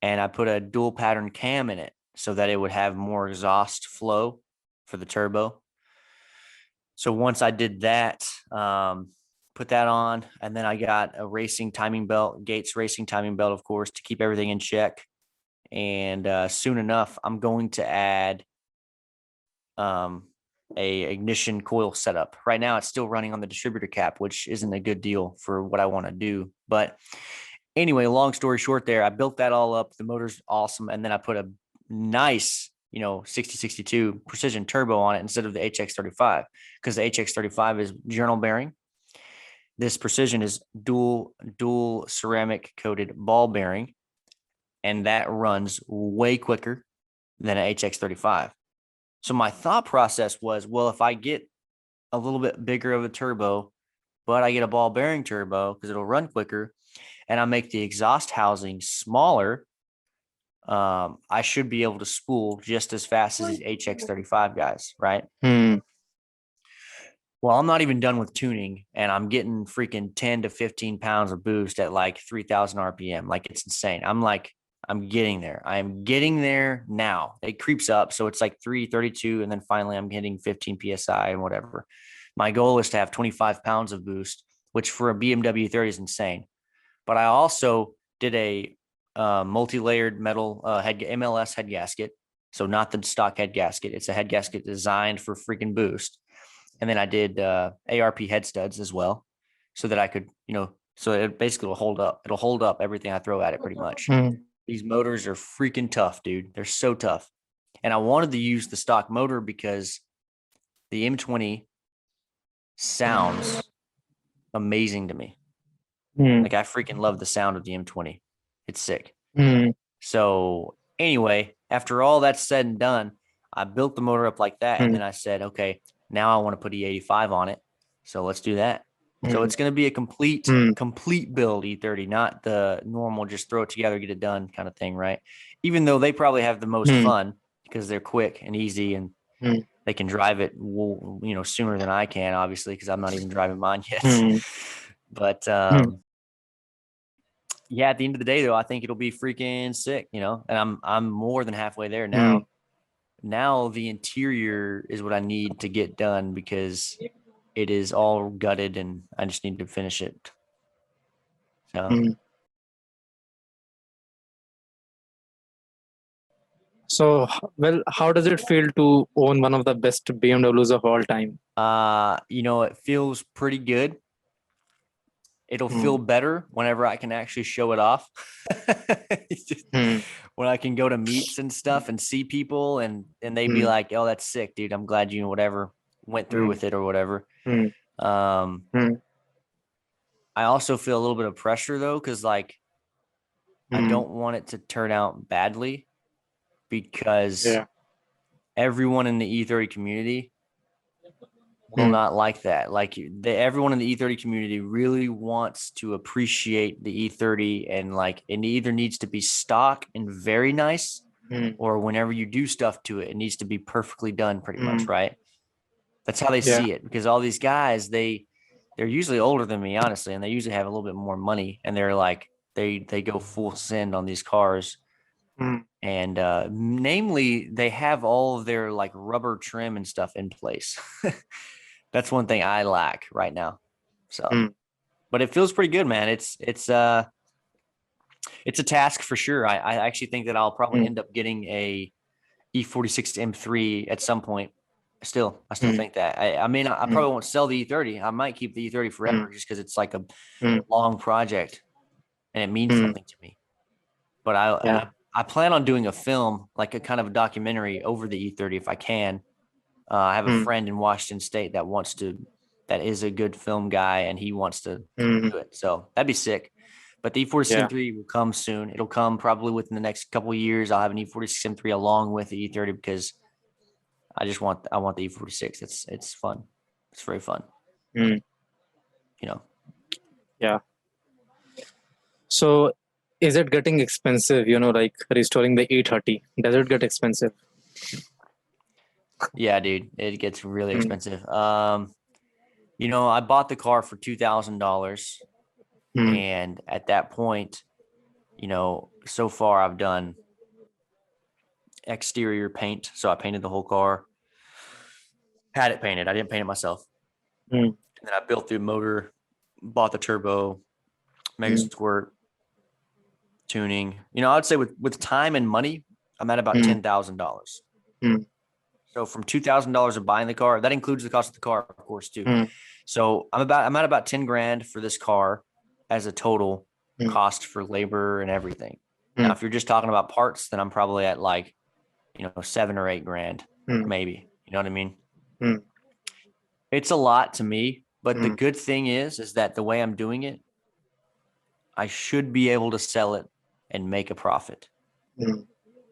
and I put a dual pattern cam in it so that it would have more exhaust flow for the turbo. So once I did that, put that on, and then I got a racing timing belt, Gates racing timing belt, of course, to keep everything in check. And soon enough, I'm going to add a ignition coil setup. Right now, it's still running on the distributor cap, which isn't a good deal for what I want to do. But anyway, long story short there, I built that all up. The motor's awesome. And then I put a nice, 6062 precision turbo on it instead of the HX35, because the HX35 is journal bearing. This precision is dual ceramic coated ball bearing, and that runs way quicker than an HX35. So my thought process was, well, if I get a little bit bigger of a turbo, but I get a ball bearing turbo because it'll run quicker, and I make the exhaust housing smaller, I should be able to spool just as fast as these HX35 guys, right? Well, I'm not even done with tuning, and I'm getting freaking 10 to 15 pounds of boost at like 3,000 RPM. Like, it's insane. I'm getting there. I'm getting there now. It creeps up. So it's like 332. And then finally I'm hitting 15 PSI and whatever. My goal is to have 25 pounds of boost, which for a BMW 30 is insane. But I also did a multi-layered metal MLS head gasket. So not the stock head gasket. It's a head gasket designed for freaking boost. And then I did ARP head studs as well, so that I could, so it basically will hold up. It'll hold up everything I throw at it pretty much. These motors are freaking tough, dude. They're so tough. And I wanted to use the stock motor because the M20 sounds amazing to me. Like, I freaking love the sound of the M20. It's sick. So anyway, after all that's said and done, I built the motor up like that. And then I said, okay, now I want to put E85 on it. So let's do that. So it's going to be a complete build, E30, not the normal, just throw it together, get it done kind of thing, right? Even though they probably have the most fun because they're quick and easy, and they can drive it, sooner than I can, obviously, because I'm not even driving mine yet. But yeah, at the end of the day, though, I think it'll be freaking sick, and I'm more than halfway there now. Now the interior is what I need to get done, because it is all gutted and I just need to finish it. So, well, how does it feel to own one of the best BMWs of all time? It feels pretty good. It'll feel better whenever I can actually show it off. When I can go to meets and stuff and see people and they'd be like, oh, that's sick, dude. I'm glad you whatever went through with it or whatever. I also feel a little bit of pressure though, because like I don't want it to turn out badly. because Yeah. everyone in the E30 community will Mm. not like that. Like everyone in the E30 community really wants to appreciate the E30, and like it either needs to be stock and very nice, Mm. or whenever you do stuff to it, it needs to be perfectly done pretty much, Mm. right? That's how they Yeah. see it, because all these guys, they're usually older than me, honestly, and they usually have a little bit more money, and they're like they go full send on these cars. Mm. And namely, they have all of their like rubber trim and stuff in place. That's one thing I lack right now. So, Mm. but it feels pretty good, man. It's a task for sure. I actually think that I'll probably Mm. end up getting a E46 M3 at some point. I still Mm. think that. I mean, I Mm. probably won't sell the E30. I might keep the E30 forever Mm. just because it's like a Mm. long project and it means Mm. something to me. But I and Yeah. I plan on doing a film, like a kind of a documentary over the E30 if I can. I have a Mm. friend in Washington State that is a good film guy, and he wants to Mm. do it. So that'd be sick. But the E46 Yeah. M3 will come soon. It'll come probably within the next couple of years. I'll have an E46 M3 along with the E30 because I want the E46. It's fun. It's very fun. Mm. You know. Yeah. So, is it getting expensive? Like restoring the E30. Does it get expensive? Yeah, dude. It gets really Mm. expensive. I bought the car for $2,000, Mm. and at that point, so far I've done exterior paint. So I painted the whole car, had it painted. I didn't paint it myself. Mm. And then I built the motor, bought the turbo, mega Mm. squirt, tuning. I'd say with time and money, I'm at about Mm. $10,000. Mm. So from $2,000 of buying the car, that includes the cost of the car, of course, too. Mm. So I'm at about 10 grand for this car as a total Mm. cost for labor and everything. Mm. Now, if you're just talking about parts, then I'm probably at like, 7 or 8 grand, Mm. maybe. You know what I mean? Mm. It's a lot to me, but the Mm. good thing is that the way I'm doing it, I should be able to sell it and make a profit, Mm.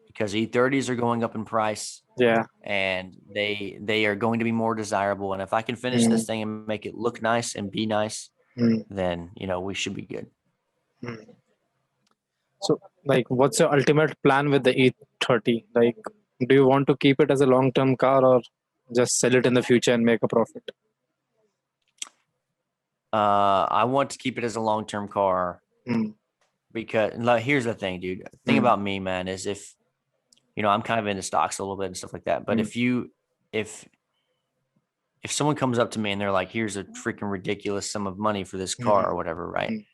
because E30s are going up in price, Yeah. and they are going to be more desirable. And if I can finish Mm. this thing and make it look nice and be nice, Mm. then we should be good. Mm. So, like, what's your ultimate plan with the E30? Like, do you want to keep it as a long-term car or just sell it in the future and make a profit? I want to keep it as a long-term car Mm. because, like, here's the thing, dude. The thing Mm. about me, man, is if I'm kind of into stocks a little bit and stuff like that. But Mm. if someone comes up to me and they're like, here's a freaking ridiculous sum of money for this car Mm. or whatever, right? Mm.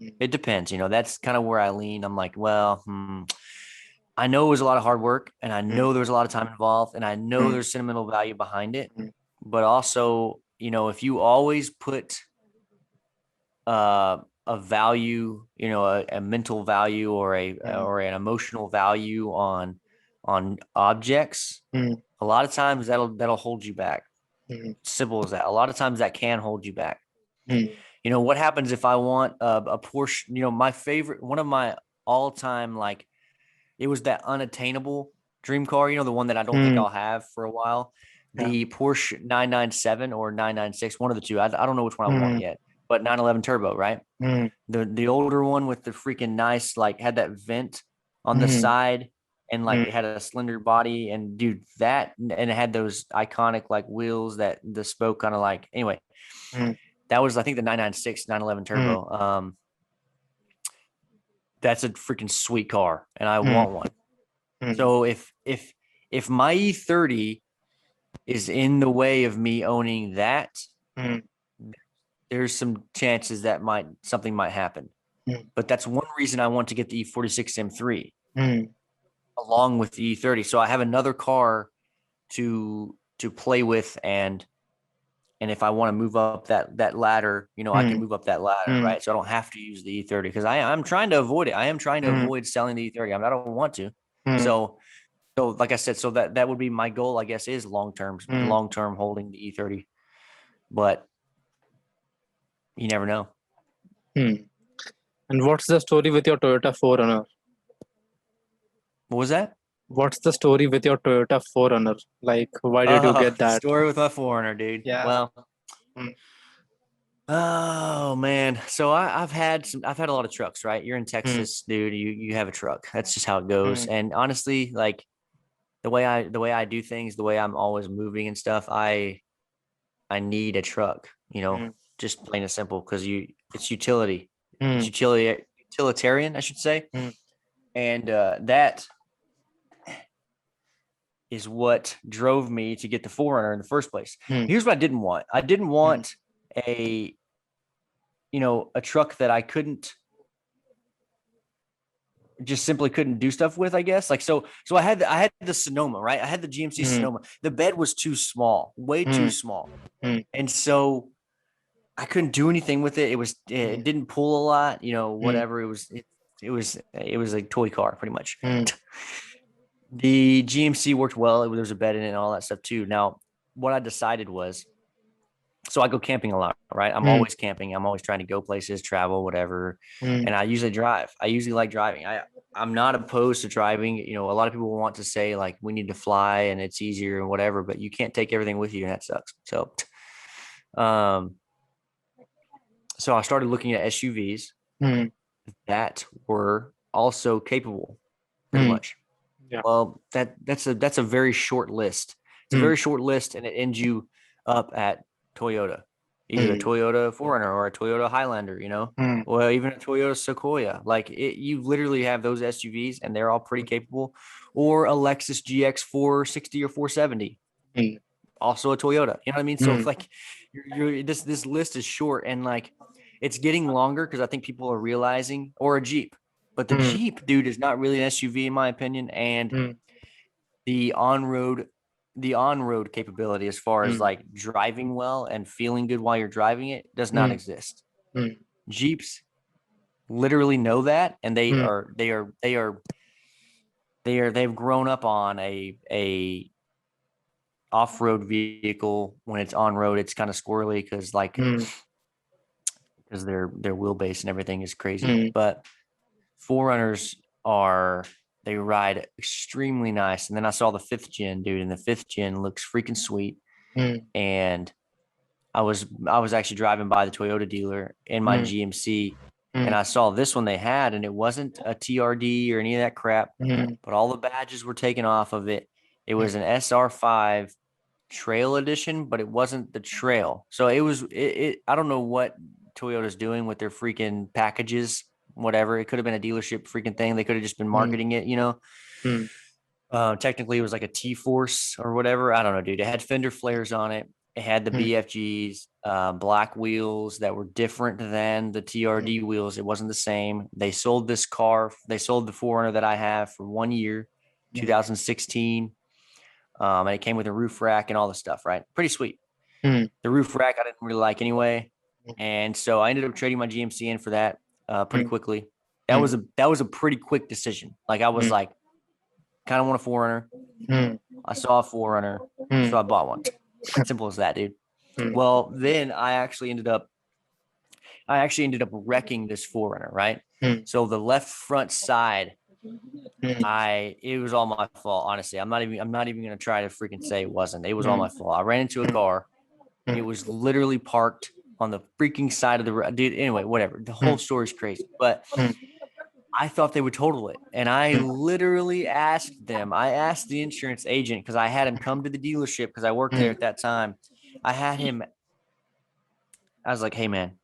Mm. It depends. That's kind of where I lean. I'm like, well, I know it was a lot of hard work, and I know there was a lot of time involved, and I know Mm. there's sentimental value behind it. Mm. But also, if you always put a value, a mental value or an emotional value on objects, Mm. a lot of times that'll hold you back. Mm. Simple as that. A lot of times that can hold you back. Mm. What happens if I want a Porsche? My favorite, one of my all-time, like, it was that unattainable dream car. The one that I don't think Mm. I'll have for a while. Yeah. The Porsche 997 or 996, one of the two. I don't know which one I want Mm. yet, but 911 turbo, right? Mm. The older one with the freaking nice, like, had that vent on the Mm. side, and like Mm. it had a slender body, and dude, and it had those iconic like wheels that the spoke kind of like, anyway. Mm. That was, I think, the 996 911 turbo. That's a freaking sweet car, and I want one. Mm. So if my E30 is in the way of me owning that, Mm. there's some chances that something might happen. Mm. But that's one reason I want to get the E46 M3 Mm. along with the E30. So I have another car to play with, and if I want to move up that ladder, I can move up that ladder, Mm. right? So I don't have to use the E30, because I'm trying to avoid it. I am trying to Mm. avoid selling the E30. I don't want to. Mm. So like I said, so that would be my goal, I guess, is long-term holding the E30, but you never know. Mm. And what's the story with your Toyota 4Runner? What was that? What's the story with your Toyota 4Runner? Like, why did you get that? Story with my 4Runner, dude. Yeah. Well, Mm. oh man. So I've had a lot of trucks, right? You're in Mm. Texas, dude. You have a truck. That's just how it goes. Mm. And honestly, like the way I do things, the way I'm always moving and stuff, I need a truck, Mm. just plain and simple, because it's utility. It's Mm. utilitarian, I should say. Mm. And that is what drove me to get the 4Runner in the first place. Mm. Here's what I didn't want. I didn't want a a truck that I couldn't just simply couldn't do stuff with, I guess. Like so I had the Sonoma, right? I had the GMC Mm. Sonoma. The bed was too small, way too Mm. small. Mm. And so I couldn't do anything with it. It didn't pull a lot, whatever. It was a toy car pretty much. Mm. The GMC worked well. There was a bed in it and all that stuff too. Now, what I decided was, so I go camping a lot, right? I'm Mm. always camping. I'm always trying to go places, travel, whatever. Mm. And I usually drive. I usually like driving. I'm not opposed to driving. A lot of people want to say like we need to fly and it's easier and whatever, but you can't take everything with you, and that sucks. Um, so I started looking at SUVs Mm. that were also capable, pretty Mm. much. Yeah. Well, that's a very short list. It's a Mm. very short list, and it ends you up at Toyota, either a Mm. Toyota 4Runner or a Toyota Highlander, Mm. or even a Toyota Sequoia. Like you literally have those SUVs, and they're all pretty capable, or a Lexus GX 460 or 470, Mm. also a Toyota. You know what I mean? So Mm. like, this list is short, and like, it's getting longer because I think people are realizing, or a Jeep. But the Mm. Jeep, dude, is not really an SUV in my opinion, and Mm. the on-road capability as far as Mm. like driving well and feeling good while you're driving it does not Mm. exist. Mm. Jeeps literally know that, and Mm. they've grown up on a off-road vehicle. When it's on road, it's kind of squirrely because Mm. their wheelbase and everything is crazy. Mm. But 4Runners they ride extremely nice. And then I saw the 5th gen, dude, and the 5th gen looks freaking sweet. Mm. And I was actually driving by the Toyota dealer in my Mm. GMC, and Mm. I saw this one they had, and it wasn't a TRD or any of that crap, Mm. but all the badges were taken off of it. It was Mm. an SR5 Trail Edition, but it wasn't the Trail. So it was I don't know what Toyota's doing with their freaking packages, whatever. It could have been a dealership freaking thing. They could have just been Mm. marketing it, Mm. Technically, it was like a T-Force or whatever. I don't know, dude. It had fender flares on it. It had the Mm. BFGs, black wheels that were different than the Mm. TRD wheels. It wasn't the same. They sold this car. They sold the 4Runner that I have for 1 year, Mm. 2016. And it came with a roof rack and all the stuff, right? Pretty sweet. Mm. The roof rack I didn't really like anyway. Mm. And so I ended up trading my GMC in for that pretty Mm. quickly. That was a pretty quick decision. Like I was Mm. like, kind of want a 4Runner. Mm. I saw a 4Runner, Mm. so I bought one. Simple as that, dude. Mm. Well, then I actually ended up wrecking this 4Runner, right? Mm. So the left front side, Mm. it was all my fault, honestly. I'm not even gonna try to freaking say it wasn't. It was all Mm. my fault. I ran into a Mm. car. It Mm. was literally parked on the freaking side of the road. Dude, anyway, whatever. The whole Mm. story's crazy. But Mm. I thought they would total it. And I Mm. literally asked them, I asked the insurance agent because I had him come to the dealership because I worked there at that time. I was like, hey, man,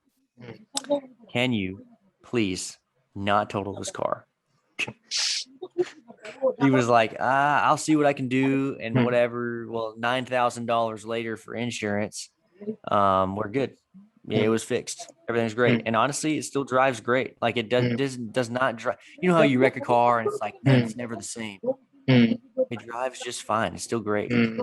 can you please not total this car? He was like, I'll see what I can do and Mm. whatever. Well, $9,000 later for insurance, we're good. Yeah, it Mm. was fixed. Everything's great. Mm. And honestly, it still drives great. Like it Mm. does not drive. You know how you wreck a car and it's like, man, Mm. it's never the same. Mm. It drives just fine. It's still great. Mm.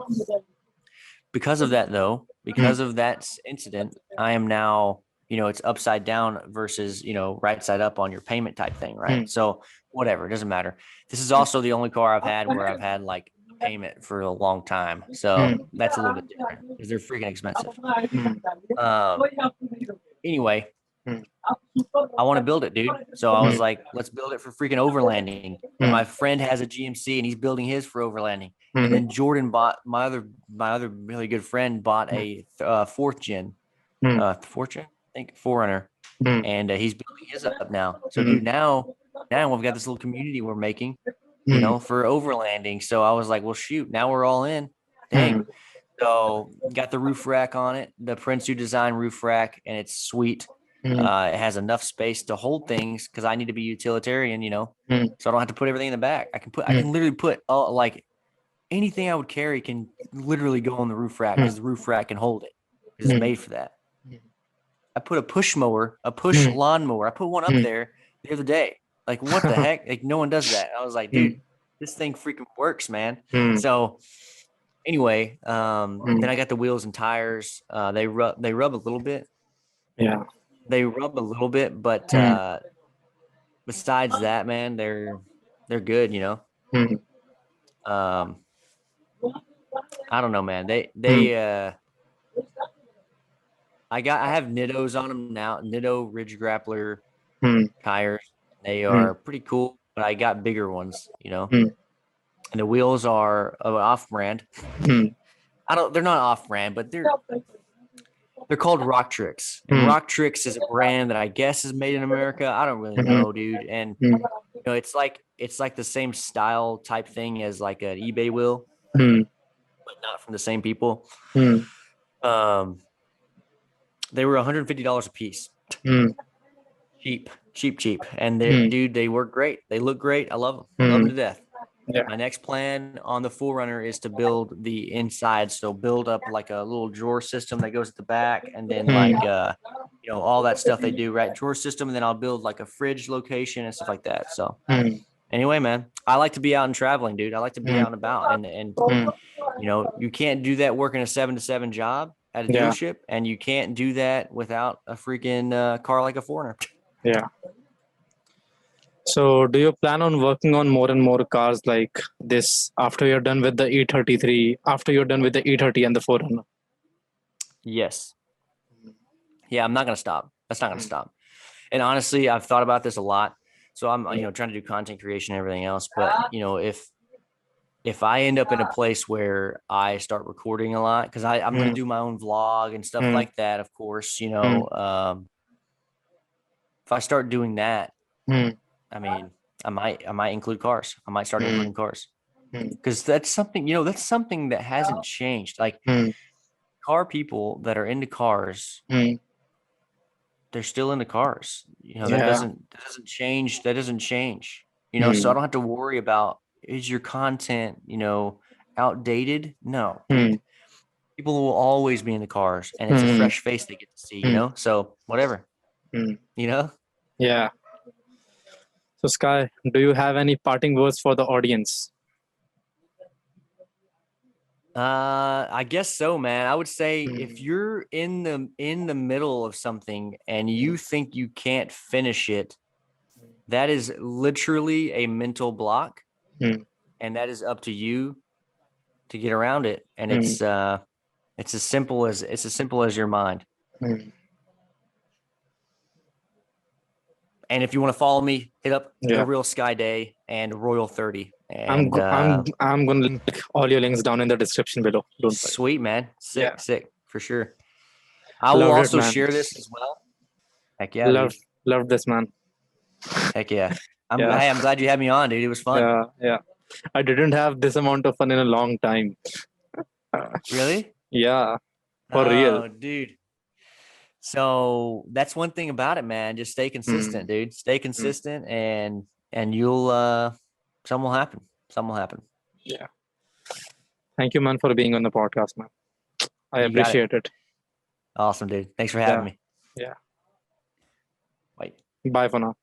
Because of that, though, Mm. because of that incident, I am now, it's upside down versus, right side up on your payment type thing, right? Mm. So whatever, it doesn't matter. This is also the only car I've had where I've had like payment for a long time. So Mm. that's a little bit different because they're freaking expensive. Mm. Um, anyway, Hmm. I want to build it, dude. So I was Hmm. like, let's build it for freaking overlanding. And Hmm. my friend has a GMC and he's building his for overlanding. And Hmm. then Jordan bought my other really good friend bought a Hmm. fourth gen, I think Forerunner, Hmm. and he's building his up now. So, Hmm. dude, now we've got this little community we're making, Hmm. for overlanding. So I was like, well, shoot, now we're all in. Hmm. Dang. So got the roof rack on it, the Prince design roof rack, and it's sweet. Hmm. It has enough space to hold things because I need to be utilitarian, Hmm. so I don't have to put everything in the back. I Hmm. can literally put like anything I would carry can literally go on the roof rack Hmm. because the roof rack can hold it. It's Hmm. made for that. I put a push mower, a push Hmm. lawnmower. I put one up Hmm. there the other day. Like, what the heck? Like, no one does that. I was like, Hmm. dude, this thing freaking works, man. Hmm. So anyway, Hmm. then I got the wheels and tires. They rub a little bit. Yeah. They rub a little bit, but Hmm. besides that, man, they're good. Hmm. Um, I don't know, man. Hmm. I have Nittos on them now. Nitto Ridge Grappler Hmm. tires. They Hmm. are pretty cool, but I got bigger ones. Hmm. And the wheels are off brand. Hmm. They're not off brand, but they're called Rock Tricks. And Hmm. Rock Tricks is a brand that I guess is made in America. I don't really Hmm. know, dude. And Hmm. it's like the same style type thing as like an eBay wheel, Hmm. but not from the same people. Hmm. Um, they were $150 a piece. Hmm. Cheap. And Hmm. dude, they work great. They look great. I love them. Love them Hmm. to death. Yeah. My next plan on the Forerunner is to build the inside. So build up like a little drawer system that goes at the back, and then Hmm. like all that stuff they do, right? Drawer system, and then I'll build like a fridge location and stuff like that. So Hmm. anyway, man, I like to be out and traveling, dude. I like to be Hmm. out and about, and Hmm. you can't do that working a 7 to 7 job at a Yeah. dealership, and you can't do that without a freaking car like a Forerunner. Yeah. So, do you plan on working on more and more cars like this after you're done with the E33, after you're done with the E30 and the Forerunner? Yes. Yeah, I'm not gonna stop. That's not gonna Hmm. stop. And honestly, I've thought about this a lot. So I'm, Hmm. trying to do content creation and everything else. But if I end up in a place where I start recording a lot, because I'm Hmm. gonna do my own vlog and stuff Hmm. like that, of course, Hmm. if I start doing that, Hmm. I mean, I might include cars. I might start Hmm. including cars Hmm. because that's something that hasn't changed. Like Hmm. car people that are into cars, Hmm. they're still into cars. That Yeah. doesn't change. That doesn't change. So I Hmm. don't have to worry about is your content, outdated? No, Hmm. dude. People will always be in the cars and it's a Hmm. fresh face they get to see, Hmm. So whatever, Hmm. you know? Yeah. So, Sky, do you have any parting words for the audience? I guess so, man. I would say Hmm. if you're in the middle of something and Hmm. you think you can't finish it, that is literally a mental block, Hmm. and that is up to you to get around it. And Hmm. it's as simple as your mind. Hmm. And if you want to follow me, hit up the Yeah. Real Sky Day and Royal 30. I'm And go- I'm gonna link all your links down in the description below. Don't worry. sweet, man. Yeah. Sick for sure. I will Loved it, also man. share this as well. Heck yeah, Loved dude. loved this, man. Heck yeah. Yeah. I'm glad you had me on, dude. It was fun. Yeah. Yeah. I didn't have this amount of fun in a long time. Really? Yeah, for real. Oh, dude. So that's one thing about it, man. Just stay consistent, Hmm. dude. Stay Hmm. consistent and you'll something will happen. Something will happen. Yeah. Thank you, man, for being on the podcast, man. I You got it. appreciate it. Awesome, dude. Thanks for having Yeah. me. Yeah. Bye. Bye for now.